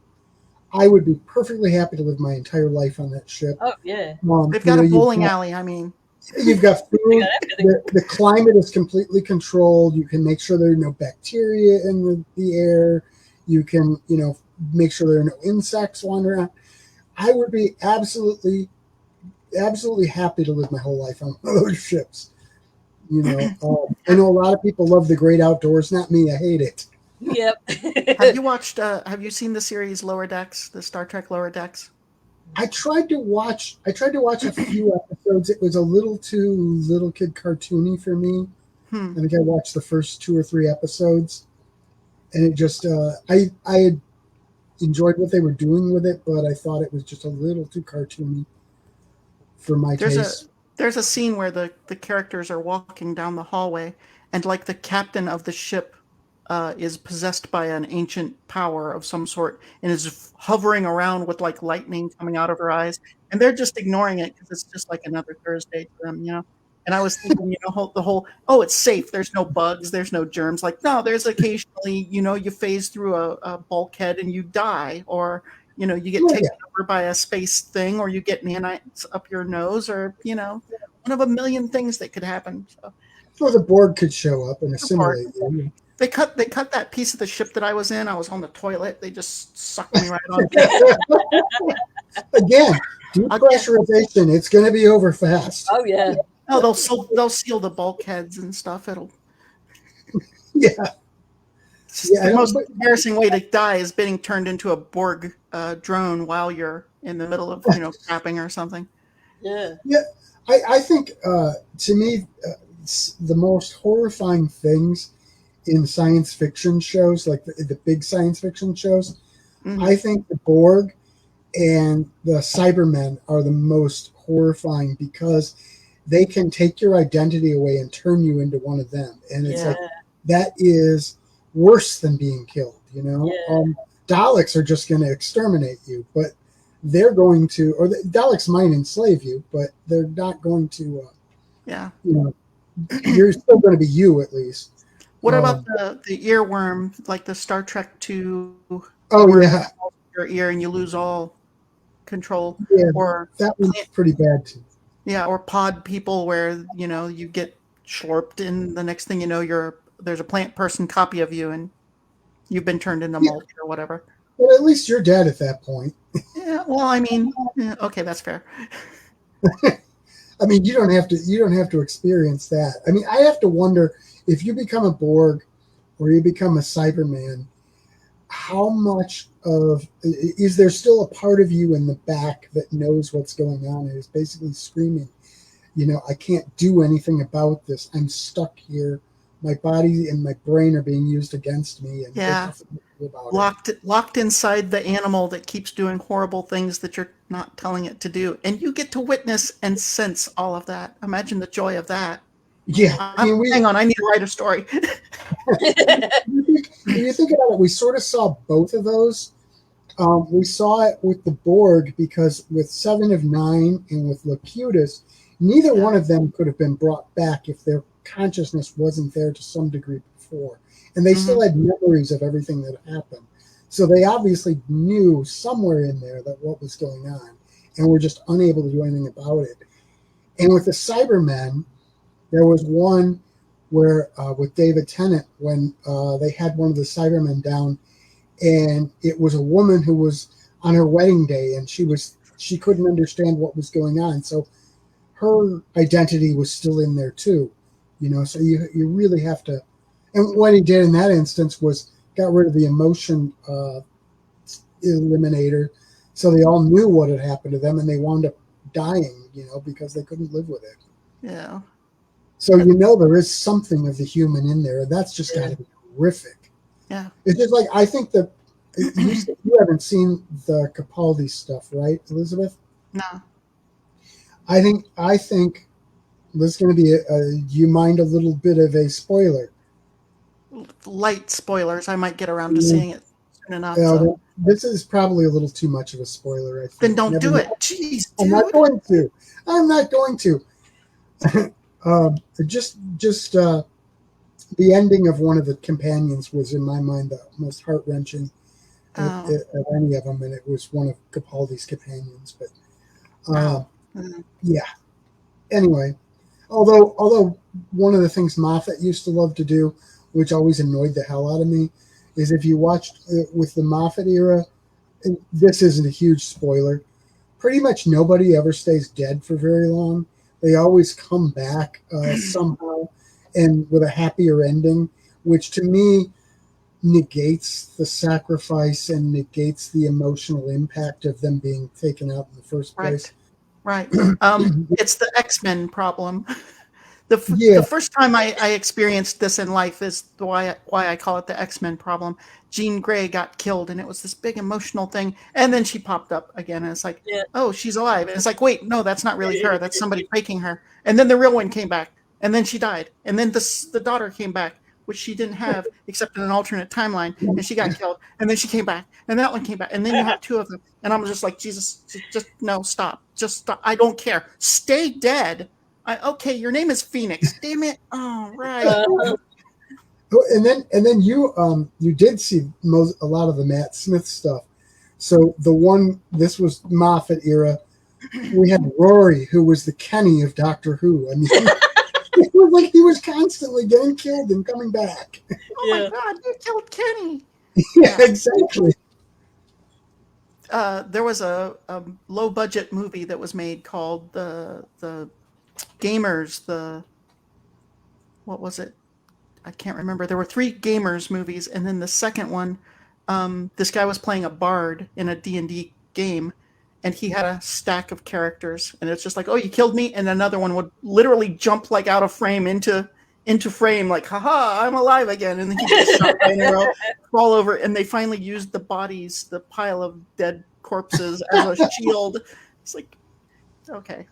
I would be perfectly happy to live my entire life on that ship. Oh yeah. They've got a bowling alley. I mean, you've got food. They got everything. The climate is completely controlled. You can make sure there are no bacteria in the air. You can, make sure there are no insects wandering around. I would be absolutely happy to live my whole life on one of those ships. I know a lot of people love the great outdoors. Not me. I hate it. Yep. have you seen the series Lower Decks, the Star Trek Lower Decks? I tried to watch a few episodes. It was a little too little kid cartoony for me. I think I watched the first 2 or 3 episodes, and it just I had enjoyed what they were doing with it, but I thought it was just a little too cartoony for my taste. There's a scene where the characters are walking down the hallway, and like the captain of the ship is possessed by an ancient power of some sort and is hovering around with like lightning coming out of her eyes, and they're just ignoring it because it's just like another Thursday to them, And I was thinking, the whole, oh, it's safe. There's no bugs. There's no germs. Like, no, there's occasionally, you phase through a bulkhead and you die, or, you get taken over by a space thing, or you get nanites up your nose, or, one of a million things that could happen. So. Or the Borg could show up and assimilate you. They cut that piece of the ship that I was in. I was on the toilet. They just sucked me right on. Again, depressurization. It's going to be over fast. Oh yeah. Oh, they'll seal the bulkheads and stuff. Yeah. The most embarrassing way to die is being turned into a Borg drone while you're in the middle of crapping or something. Yeah. Yeah. I think to me the most horrifying things in science fiction shows, like the big science fiction shows. Mhm. I think the Borg and the Cybermen are the most horrifying because they can take your identity away and turn you into one of them. And it's Yeah. like, that is worse than being killed, you know? Yeah. Daleks are just going to exterminate you, but they're going to, or the Daleks might enslave you, but they're not going to, Yeah. you know, you're still going to be you at least. What about the earworm, like the Star Trek II? Oh, where yeah. it falls in your ear and you lose all control, Yeah, or that one's pretty bad too. yeah, or pod people where you get slurped, and the next thing you know, there's a plant person copy of you, and you've been turned into Yeah. mulch or whatever. But at least you're dead at that point. Yeah, well, I mean, yeah, okay, that's fair. I mean, you don't have to experience that. I mean, I have to wonder if you become a Borg or you become a Cyberman, how much of is there still a part of you in the back that knows what's going on and is basically screaming, I can't do anything about this. I'm stuck here. My body and my brain are being used against me, and there's Yeah. nothing to do about it. Locked inside the animal that keeps doing horrible things that you're not telling it to do, and you get to witness and sense all of that. Imagine the joy of that. Yeah, Hang on, I need to write a story. If you think about it, we sort of saw both of those. We saw it with the Borg because with Seven of Nine and with Locutus, neither one of them could have been brought back if their consciousness wasn't there to some degree before. And they still had memories of everything that happened. So they obviously knew somewhere in there that what was going on and were just unable to do anything about it. And with the Cybermen, there was one where with David Tennant, when they had one of the Cybermen down, and it was a woman who was on her wedding day, and she couldn't understand what was going on, so her identity was still in there too, So you really have to. And what he did in that instance was got rid of the emotion eliminator, so they all knew what had happened to them, and they wound up dying, because they couldn't live with it. Yeah. So there is something of the human in there, and that's just got to be horrific. Yeah. It's just like, I think that you haven't seen the Capaldi stuff, right, Elizabeth? No. I think this is going to be do you mind a little bit of a spoiler? Light spoilers. I might get around to seeing it soon enough. This is probably a little too much of a spoiler, I think. Then don't do it. Jeez, dude. I'm not going to. Just the ending of one of the companions was, in my mind, the most heart-wrenching of any of them, and it was one of Capaldi's companions. But yeah. Anyway, although one of the things Moffat used to love to do, which always annoyed the hell out of me, is if you watched with the Moffat era, and this isn't a huge spoiler, pretty much nobody ever stays dead for very long. They always come back somehow, and with a happier ending, which to me negates the sacrifice and negates the emotional impact of them being taken out in the first place. Right. It's the X-Men problem. The first time I experienced this in life is why I call it the X-Men problem. Jean Grey got killed, and it was this big emotional thing, and then she popped up again, and it's like, oh, she's alive, and it's like, wait, no, that's not really her, that's somebody faking her. And then the real one came back, and then she died, and then the daughter came back, which she didn't have except in an alternate timeline, and she got killed, and then she came back, and that one came back, and then you have two of them, and I'm just like, Jesus, just no, stop, just stop. I don't care, stay dead. Okay, your name is Phoenix. Damn it! Oh, right. And then you did see a lot of the Matt Smith stuff. So this was Moffat era. We had Rory, who was the Kenny of Doctor Who. I mean, it was like he was constantly getting killed and coming back. Oh my God, you killed Kenny. Yeah, exactly. There was a low budget movie that was made called the Gamers. What was it? I can't remember. There were 3 Gamers movies, and then the second one, this guy was playing a bard in a D&D game, and he had a stack of characters, and it's just like, oh, you killed me, and another one would literally jump like out of frame into frame, like, haha, I'm alive again, and then he just shot by an arrow, fall over, and they finally used the bodies, the pile of dead corpses, as a shield. It's like, okay.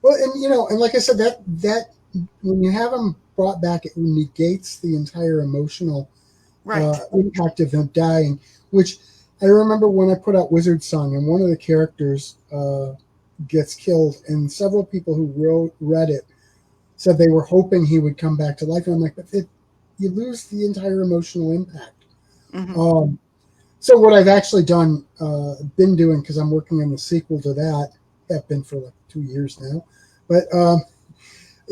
Well, and and like I said, that when you have them brought back, it negates the entire emotional Right. impact of them dying. Which I remember when I put out Wizard Song, and one of the characters gets killed, and several people who read it said they were hoping he would come back to life. And I'm like, but you lose the entire emotional impact. Mm-hmm. So what I've actually been doing, because I'm working on the sequel to that, have been for like 2 years now, but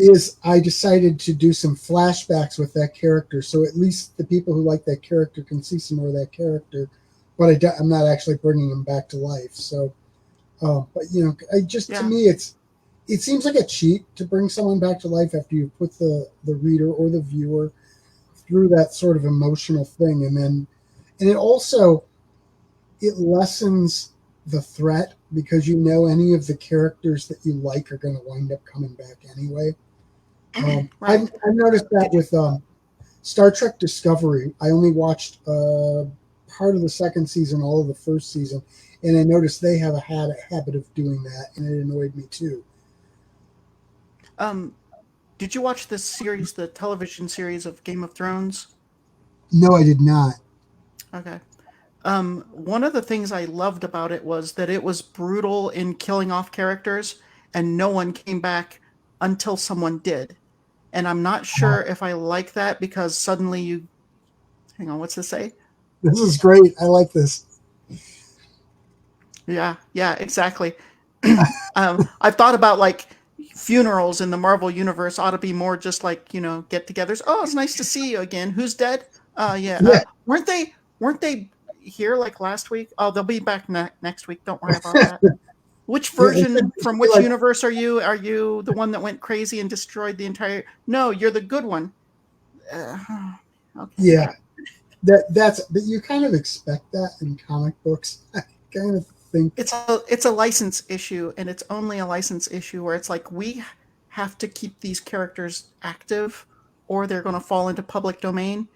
is I decided to do some flashbacks with that character, so at least the people who like that character can see some more of that character, but I'm not actually bringing him back to life. So, but to me, it seems like a cheat to bring someone back to life after you put the reader or the viewer through that sort of emotional thing, and it also lessens the threat, because any of the characters that you like are going to wind up coming back anyway. Right. I've noticed that with Star Trek Discovery. I only watched part of the second season, all of the first season, and I noticed they have had a habit of doing that, and it annoyed me too. Did you watch this series, the television series of Game of Thrones? No, I did not. Okay. One of the things I loved about it was that it was brutal in killing off characters, and no one came back until someone did. And I'm not sure if I like that, because suddenly hang on, what's this say? This is great. I like this. Yeah, exactly. I've thought about like funerals in the Marvel universe ought to be more just like, get-togethers. Oh, it's nice to see you again. Who's dead? Yeah. Weren't they here like last week? Oh, they'll be back next week. Don't worry about that. Which version from which universe are you? Are you the one that went crazy and destroyed the entire? No, you're the good one. Okay. Yeah, but you kind of expect that in comic books. I kind of think it's a license issue, and it's only a license issue where it's like we have to keep these characters active, or they're going to fall into public domain,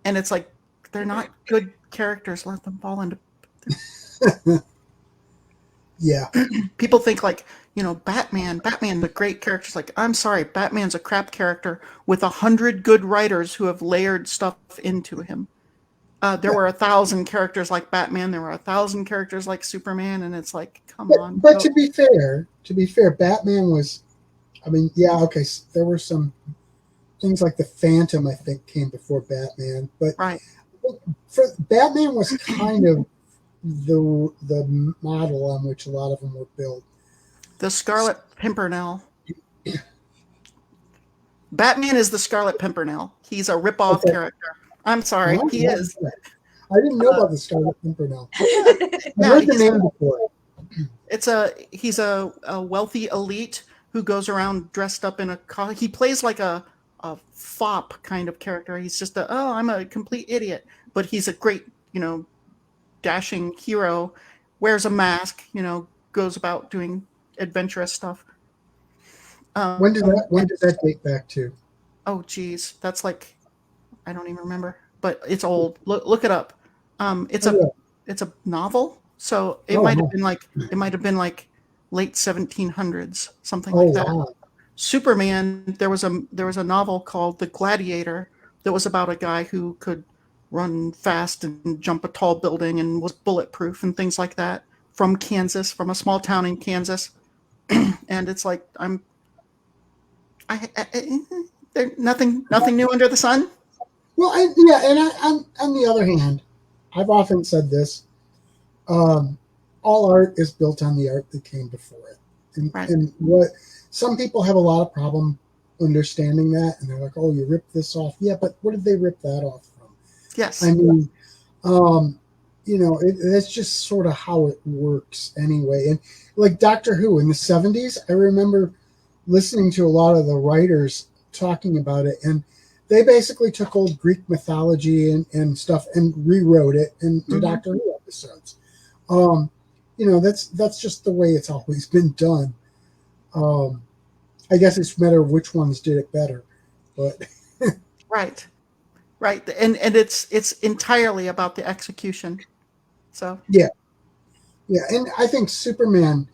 and it's like they're not good characters. Let them fall into. Yeah. People think like, Batman, the great character's like, I'm sorry, Batman's a crap character with 100 good writers who have layered stuff into him. There were 1,000 characters like Batman. There were 1,000 characters like Superman, and it's like, come on. But to be fair, Batman was, okay, there were some things like the Phantom, I think, came before Batman, but right. Batman was kind of the model on which a lot of them were built. The Scarlet Pimpernel. Batman is the Scarlet Pimpernel. He's a rip-off character. I'm sorry, he is. I didn't know about the Scarlet Pimpernel. I heard the name before. He's a wealthy elite who goes around dressed up in a. He plays like a fop kind of character. He's just I'm a complete idiot, but he's a great, dashing hero. Wears a mask, goes about doing adventurous stuff. When did that date back to? Oh, geez, that's like, I don't even remember, but it's old. Look it up. It's a novel, so it might have been like late 1700s, something like that. Wow. Superman. There was a novel called The Gladiator that was about a guy who could run fast and jump a tall building and was bulletproof and things like that, from Kansas, from a small town in Kansas. And it's like nothing new under the sun. Well, and on the other hand, I've often said this: all art is built on the art that came before it, and what some people have a lot of problem understanding that, and they're like, "Oh, you ripped this off." Yeah, but what did they rip that off from? Yes, I mean, that's just sort of how it works anyway. And like Doctor Who in the 70s, I remember listening to a lot of the writers talking about it, and they basically took old Greek mythology and stuff and rewrote it into Doctor Who episodes. that's just the way it's always been done. Um, I guess it's a matter of which ones did it better, but Right. Right. And it's entirely about the execution. So yeah, and I think Superman.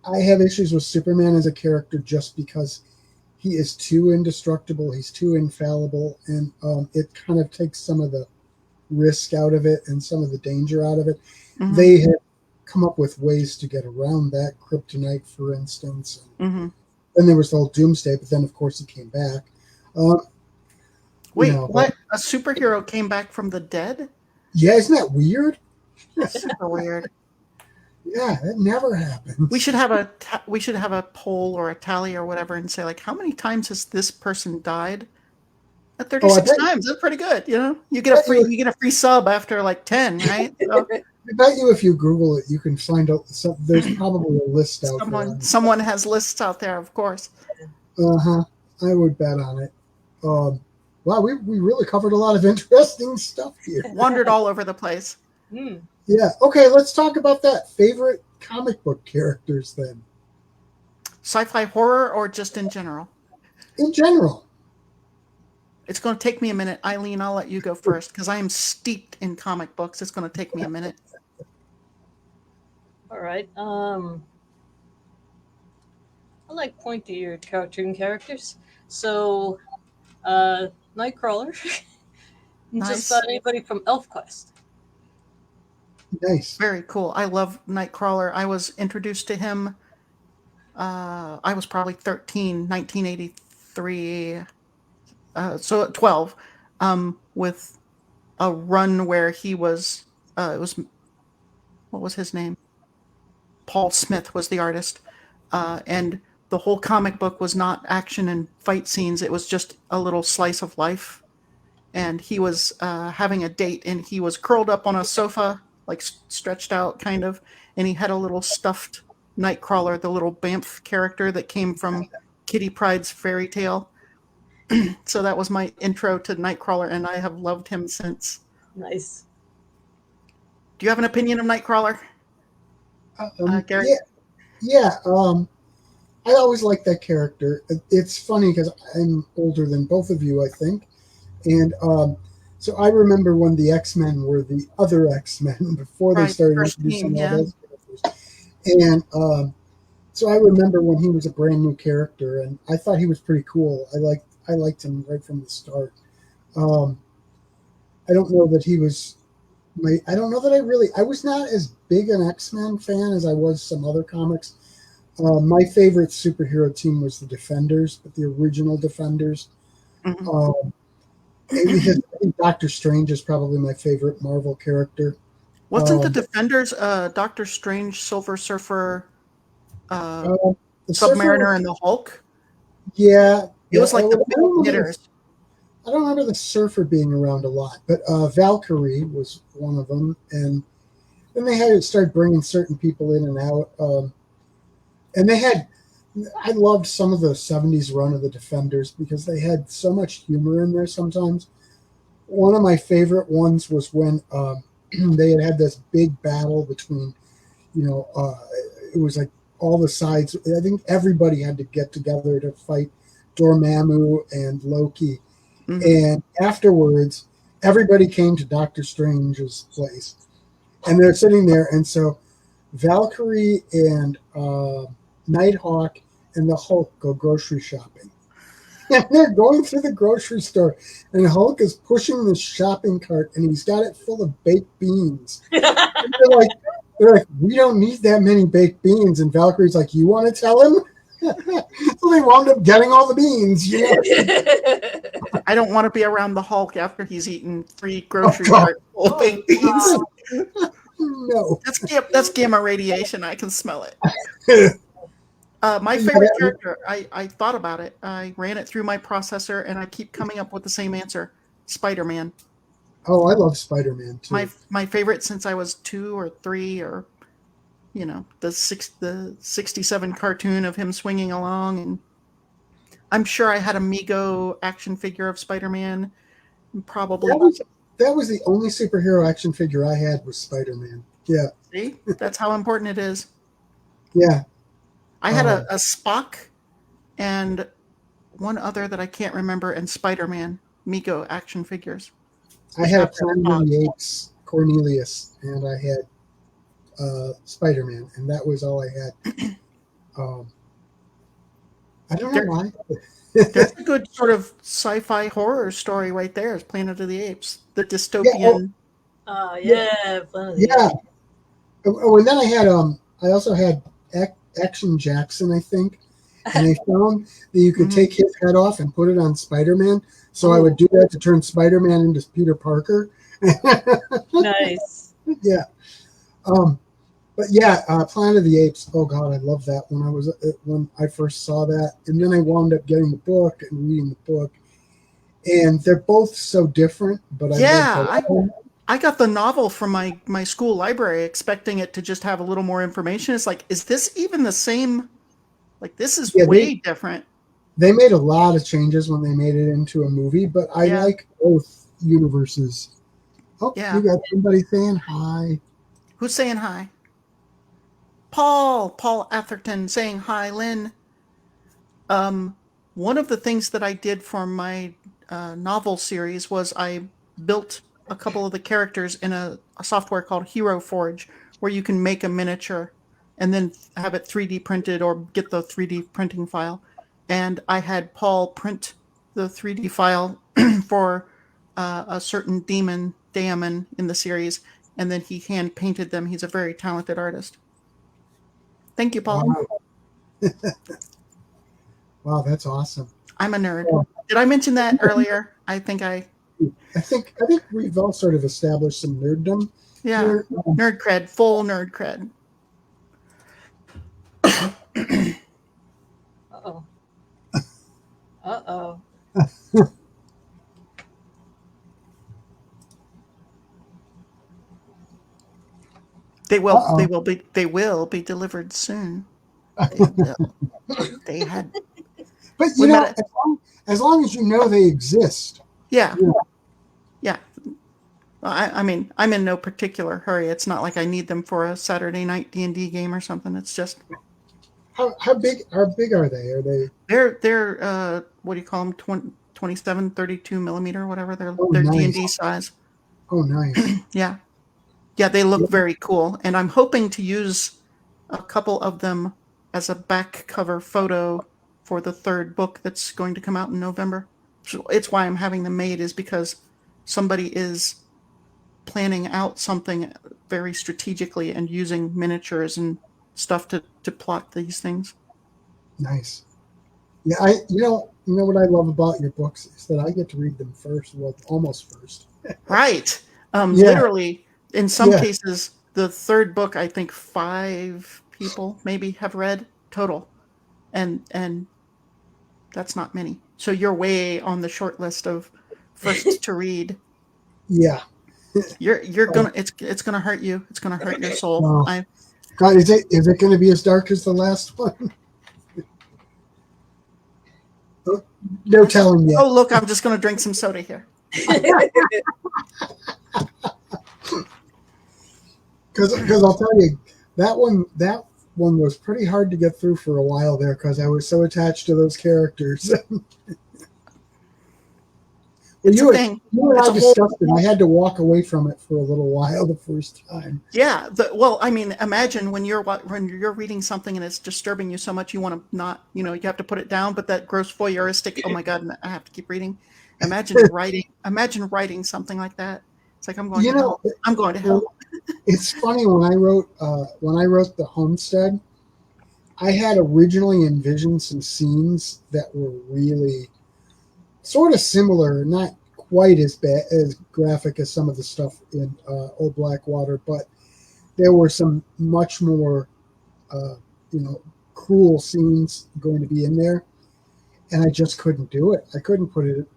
I have issues with Superman as a character just because he is too indestructible. He's too infallible, and it kind of takes some of the risk out of it and some of the danger out of it. mhm, They have come up with ways to get around that, kryptonite, for instance. mhm. Then there was the whole Doomsday, but then of course he came back. Uh, Wait, but what? A superhero came back from the dead? yeah, isn't that weird? Super weird. Yeah, that never happens. We should have we should have a poll or a tally or whatever and say like how many times has this person died? At Oh, I 36 bet, times. That's pretty good, you know? bet you, You get a free sub after like 10, right? So I bet you if you Google it, you can find out. There's probably a list out there. someone has lists out there, of course. Uh-huh. I would bet on it. Wow, we really covered a lot of interesting stuff here. Wandered all over the place. Hmm. Yeah. Okay, let's talk about that. Favorite comic book characters then. Sci-fi horror or just in general? In general. It's going to take me a minute. Eileen, I'll let you go first because I am steeped in comic books. It's going to take me a minute. All right. I like pointy cartoon characters. So, Nightcrawler. Nice. Just about anybody from ElfQuest. Nice. Very cool. I love Nightcrawler. I was introduced to him. I was probably 13, 1983. So at 12, with a run where he was, it was, what was his name? Paul Smith was the artist. And the whole comic book was not action and fight scenes. It was just a little slice of life. And he was having a date and he was curled up on a sofa, like stretched out kind of. And he had a little stuffed Nightcrawler, the little Bamf character that came from Kitty Pryde's fairy tale. So that was my intro to Nightcrawler, and I have loved him since. Nice. Do you have an opinion of Nightcrawler, Gary? Yeah. I always liked that character. It's funny because I'm older than both of you, I think, and so I remember when the X-Men were the other X-Men before they Right, started first introducing team, all yeah. those characters, and so I remember when he was a brand new character, and I thought he was pretty cool. I liked him right from the start. I don't know that he was I don't know that I was not as big an X-Men fan as I was some other comics. My favorite superhero team was the Defenders, but the original Defenders. Mhm. I think Doctor Strange is probably my favorite Marvel character. Wasn't the Defenders Doctor Strange, Silver Surfer, The Surfer, Submariner, and the Hulk? yeah, It was like the I don't big remember hitters. I don't remember the Surfer being around a lot, but Valkyrie was one of them, and then they had to start bringing certain people in and out. And I loved some of the 70s run of the Defenders because they had so much humor in there sometimes. One of my favorite ones was when they had this big battle between, it was like all the sides. I think everybody had to get together to fight Dormammu and Loki. Mhm. And afterwards, everybody came to Doctor Strange's place. And they're sitting there. And so Valkyrie and Nighthawk and the Hulk go grocery shopping. And they're going through the grocery store, and Hulk is pushing the shopping cart, and he's got it full of baked beans. And they're like, we don't need that many baked beans. And Valkyrie's like, you want to tell him? So they wound up getting all the beans. I don't want to be around the Hulk after he's eaten 3 grocery carts full of baked beans. No. That's gamma radiation. I can smell it. My favorite character, I thought about it. I ran it through my processor, and I keep coming up with the same answer. Spider-Man. Oh, I love Spider-Man too. My favorite since I was 2 or 3, or the 67 cartoon of him swinging along, and I'm sure I had a Mego action figure of Spider-Man. Probably That was the only superhero action figure I had was Spider-Man. Yeah. See, that's how important it is. Yeah. I had a Spock and one other that I can't remember, and Spider-Man Mego action figures. I Which had a have that Planet Spock. of the Apes Cornelius, and I had Spider-Man, and that was all I had. I don't know There, why. there's a good sort of sci-fi horror story right there. Is Planet of the Apes, the Yeah. Oh, dystopian. yeah. Yeah, Planet of the Yeah. Apes. Oh, and then I also had Action Jackson, I think, and I found that you could Mhm. take his head off and put it on Spider-Man. So I would Ooh. do that to turn Spider-Man into Peter Parker. Nice. Yeah. Um, but yeah, Planet of the Apes. Oh God, I love that when I first saw that, and then I wound up getting the book and reading the book, and they're both so different. But I love Yeah, both of them. I got the novel from my school library, expecting it to just have a little more information. It's like, is this even the same? Like, this is Yeah, way different. they made a lot of changes when they made it into a movie, but I Yeah, like both universes. Oh, yeah. you got somebody saying hi. Who's saying hi? Paul Atherton saying hi, Lynn. Um, one of the things that I did for my novel series was I built a couple of the characters in a software called Hero Forge, where you can make a miniature and then have it 3D printed or get the 3D printing file. And I had Paul print the 3D file for a certain daemon in the series, and then he hand painted them. He's a very talented artist. Thank you, Paul. Wow, wow, that's awesome. I'm a nerd. Oh, Did I mention that earlier? I think I think we've all sort of established some nerddom yeah, here. nerd cred, full nerd cred. Uh-oh. Uh-oh. Uh-oh. They will be delivered soon. They will. They had, But we met at, as long as you know they exist. yeah, Yeah. yeah. Well, I mean, I'm in no particular hurry. It's not like I need them for a Saturday night D&D game or something. It's just, How big are they? Are they they're what do you call them? 27, 32 millimeter, whatever. oh They're nice. D&D size. Oh nice. Yeah. Yeah, they look Yeah. very cool, and I'm hoping to use a couple of them as a back cover photo for the third book that's going to come out in November. So it's why I'm having them made, is because somebody is planning out something very strategically and using miniatures and stuff to plot these things. Nice. Yeah, you know what I love about your books is that I get to read them first, well, almost first. Right. Yeah, Literally, in some yeah, cases, the third book, I think 5 people maybe have read total, and that's not many. So you're way on the short list of first to read. yeah. You're Oh, gonna it's gonna hurt you. It's gonna hurt your soul. oh. I God, is it going to be as dark as the last one? Oh, no telling yet. oh look, I'm just gonna drink some soda here. Because I'll tell you that one was pretty hard to get through for a while there because I was so attached to those characters. Well, It's a thing. you and It's I a whole discussed it. I had to walk away from it for a little while the first time. yeah. Well, I mean, imagine when you're reading something and it's disturbing you so much you want to not, you have to put it down, but that gross voyeuristic, oh my god, I have to keep reading. Imagine writing something like that. It's like, I'm going You to know, hell. I'm going to well, hell. it's funny when I wrote the Homestead, I had originally envisioned some scenes that were really sort of similar, not quite as bad as graphic as some of the stuff in Old Blackwater, but there were some much more, uh, you know, cruel scenes going to be in there, and I just couldn't do it. I couldn't put it.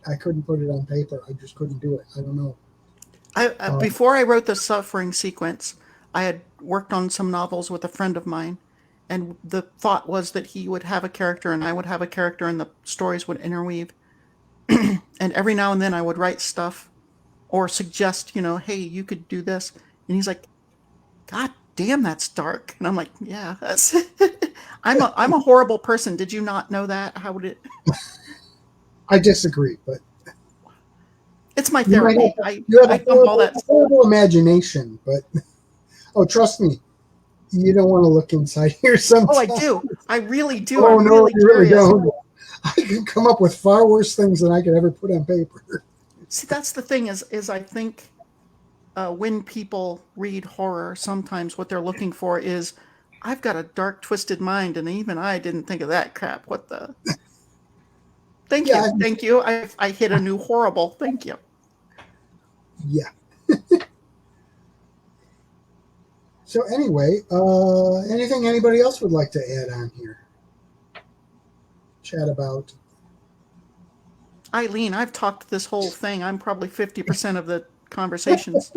I couldn't put it on paper. I just couldn't do it. I don't know. Before I wrote the suffering sequence, I had worked on some novels with a friend of mine, and the thought was that he would have a character and I would have a character, and the stories would interweave. And every now and then I would write stuff or suggest, hey, you could do this. And he's like, God damn, that's dark. And I'm like, yeah, that's I'm a horrible person. Did you not know that? How would it I disagree, but It's my you might have therapy. you have I a dump all that horrible imagination. But oh, trust me, you don't want to look inside here sometimes. Oh, I do. I really do. Oh I'm no, really you really curious. don't. I can come up with far worse things than I could ever put on paper. See, that's the thing is I think when people read horror, sometimes what they're looking for is, I've got a dark, twisted mind, and even I didn't think of that crap. What the? Thank Yeah, you, thank you. I hit a new horrible. Thank you. yeah. So anyway, anything anybody else would like to add on here? Chat about. Eileen, I've talked this whole thing. I'm probably 50% of the conversations.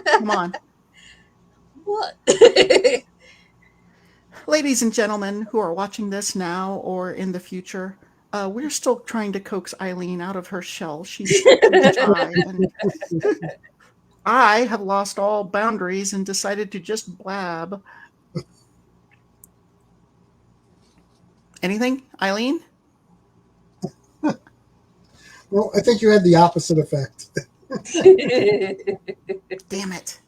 Come on. What? Ladies and gentlemen who are watching this now or in the future, we're still trying to coax Eileen out of her shell. She's too shy. And I have lost all boundaries and decided to just blab. Anything, Eileen? Well, I think you had the opposite effect. Damn it.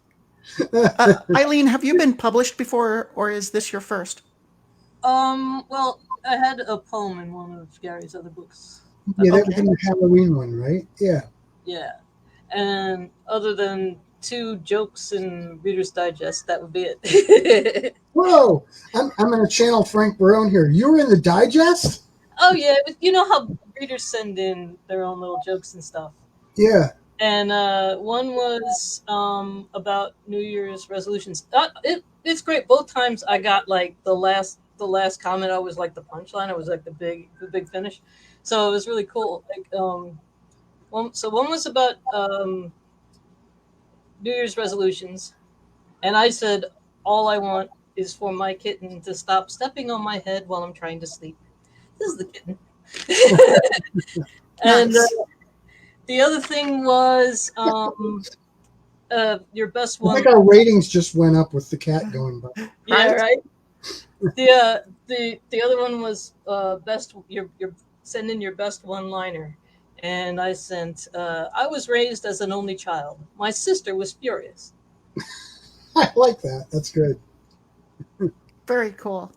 Eileen, have you been published before, or is this your first? Well, I had a poem in one of Gary's other books. Yeah, that was in the Halloween one, right? Yeah. Yeah. And other than 2 jokes in Reader's Digest, that would be it. Whoa! I'm going to channel Frank Barone here. You were in the digest? Oh, yeah. But you know how readers send in their own little jokes and stuff? Yeah. And one was about New Year's resolutions. It's great. Both times I got like the last comment. I was like the punchline. I was like the big finish. So it was really cool. Like one was about New Year's resolutions, and I said all I want is for my kitten to stop stepping on my head while I'm trying to sleep. This is the kitten. And Nice. the other thing was your best I one. think our ratings just went up with the cat going by. Yeah, Right? right. The other one was best. Your send in your best one-liner, and I sent. I was raised as an only child. My sister was furious. I like that. That's good. Very cool.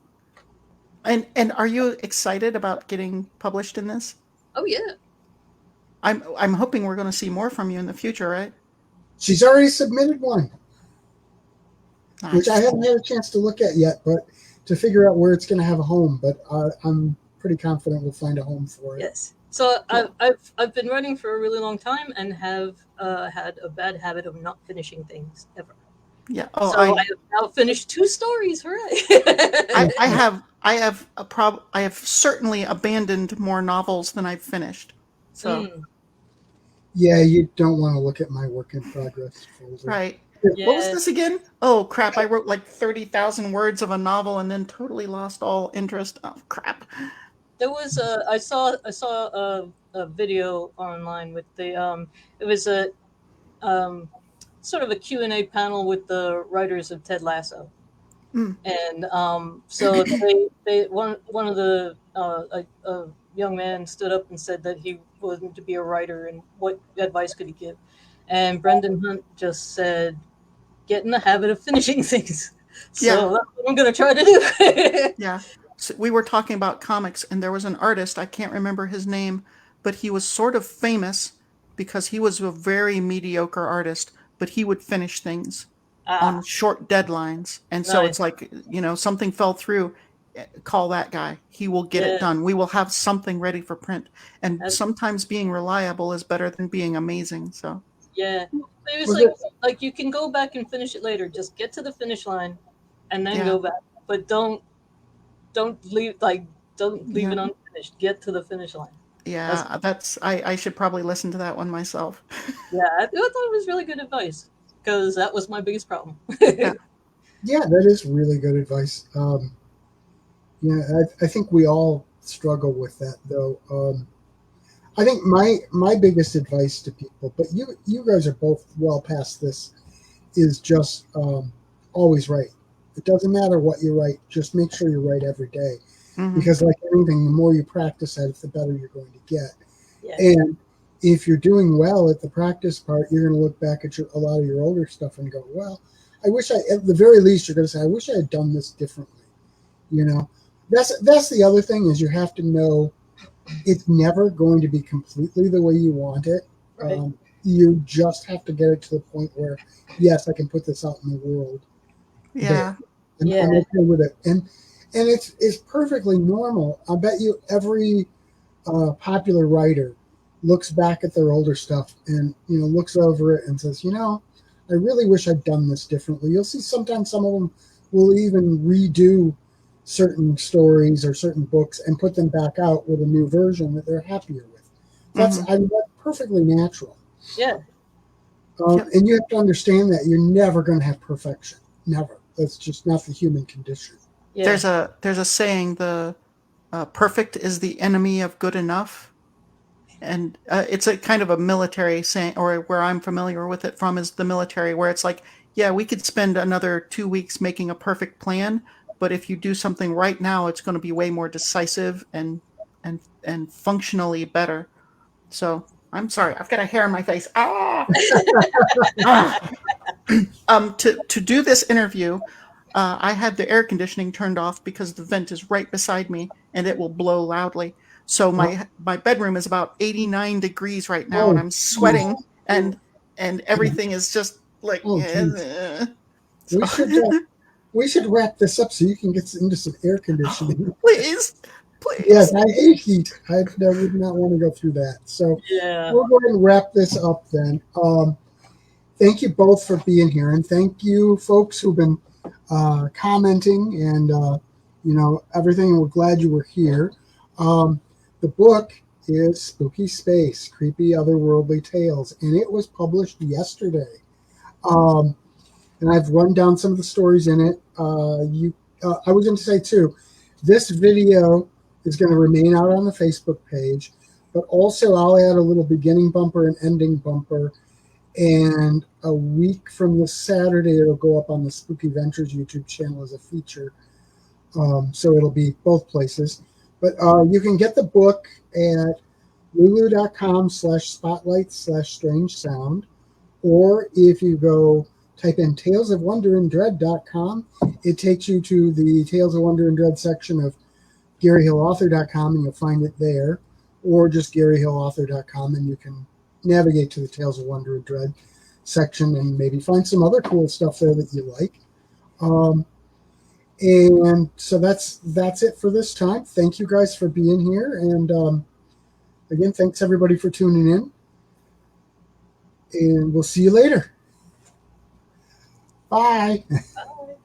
And are you excited about getting published in this? Oh yeah. I'm hoping we're going to see more from you in the future, right? She's already submitted one, Nice. which I haven't had a chance to look at yet, but to figure out where it's going to have a home. But I'm pretty confident we'll find a home for it. Yes. So I've been writing for a really long time and have had a bad habit of not finishing things ever. Yeah. Oh, So I have now finished 2 stories. Hooray! I have certainly abandoned more novels than I've finished. So Yeah, you don't want to look at my work in progress folder. right. Yeah. What was this again? Oh crap! I wrote like 30,000 words of a novel and then totally lost all interest. Oh crap! There was I saw a video online with the it was a sort of a Q&A panel with the writers of Ted Lasso. And so one of the a young man stood up and said that he wanted to be a writer and what advice could he give, and Brendan Hunt just said, get in the habit of finishing things. So Yeah. that's what I'm gonna try to do. Yeah. So we were talking about comics, and there was an artist, I can't remember his name, but he was sort of famous because he was a very mediocre artist, but he would finish things on short deadlines. And so Nice. it's like, something fell through, call that guy. He will get Yeah. it done. We will have something ready for print. And That's- sometimes being reliable is better than being amazing. So Yeah, it was Was like you can go back and finish it later. Just get to the finish line, and then Yeah. go back. But don't leave Yeah. it unfinished. Get to the finish line. yeah, I should probably listen to that one myself. Yeah, I thought it was really good advice because that was my biggest problem. Yeah, that is really good advice. I think we all struggle with that, though. I think my biggest advice to people, but you guys are both well past this, is just always right. It doesn't matter what you write, just make sure you write every day. Mhm. Because like anything, the more you practice at it, the better you're going to get. Yeah. And if you're doing well at the practice part, you're going to look back at a lot of your older stuff and go, well, I wish at the very least, you're going to say, I wish I had done this differently. You know, that's the other thing is you have to know it's never going to be completely the way you want it. Right. You just have to get it to the point where, yes, I can put this out in the world. Yeah. I'm okay with it. And it's perfectly normal. I bet you every popular writer looks back at their older stuff and looks over it and says, I really wish I'd done this differently. You'll see sometimes some of them will even redo certain stories or certain books and put them back out with a new version that they're happier with. That's perfectly natural. Yeah. And you have to understand that you're never going to have perfection. Never. That's just not the human condition. Yeah. There's a saying, the perfect is the enemy of good enough. And it's a kind of a military saying, or where I'm familiar with it from is the military, where it's like, yeah, we could spend another 2 weeks making a perfect plan, but if you do something right now, it's going to be way more decisive and functionally better. So I'm sorry, I've got a hair in my face. To do this interview, I had the air conditioning turned off because the vent is right beside me and it will blow loudly. So my bedroom is about 89 degrees right now, and I'm sweating, and everything is just like. We should wrap this up so you can get into some air conditioning. Please. Yes, I hate heat. I would not want to go through that. So we'll go ahead and wrap this up then. Thank you both for being here, and thank you folks who've been commenting and everything. We're glad you were here. The book is Spooky Space, Creepy Otherworldly Tales, and it was published yesterday. And I've run down some of the stories in it. I was going to say, too, this video is going to remain out on the Facebook page, but also I'll add a little beginning bumper and ending bumper. And a week from this Saturday, it'll go up on the Spooky Ventures YouTube channel as a feature. So it'll be both places. But you can get the book at lulu.com/spotlight/strange sound. Or if you go type in talesofwonderandread.com, it takes you to the Tales of Wonder and Dread section of GaryHillAuthor.com, and you'll find it there. Or just GaryHillAuthor.com, and you can navigate to the Tales of Wonder and Dread section and maybe find some other cool stuff there that you like. And so that's it for this time. Thank you guys for being here. And again, thanks everybody for tuning in. And we'll see you later. Bye. Bye.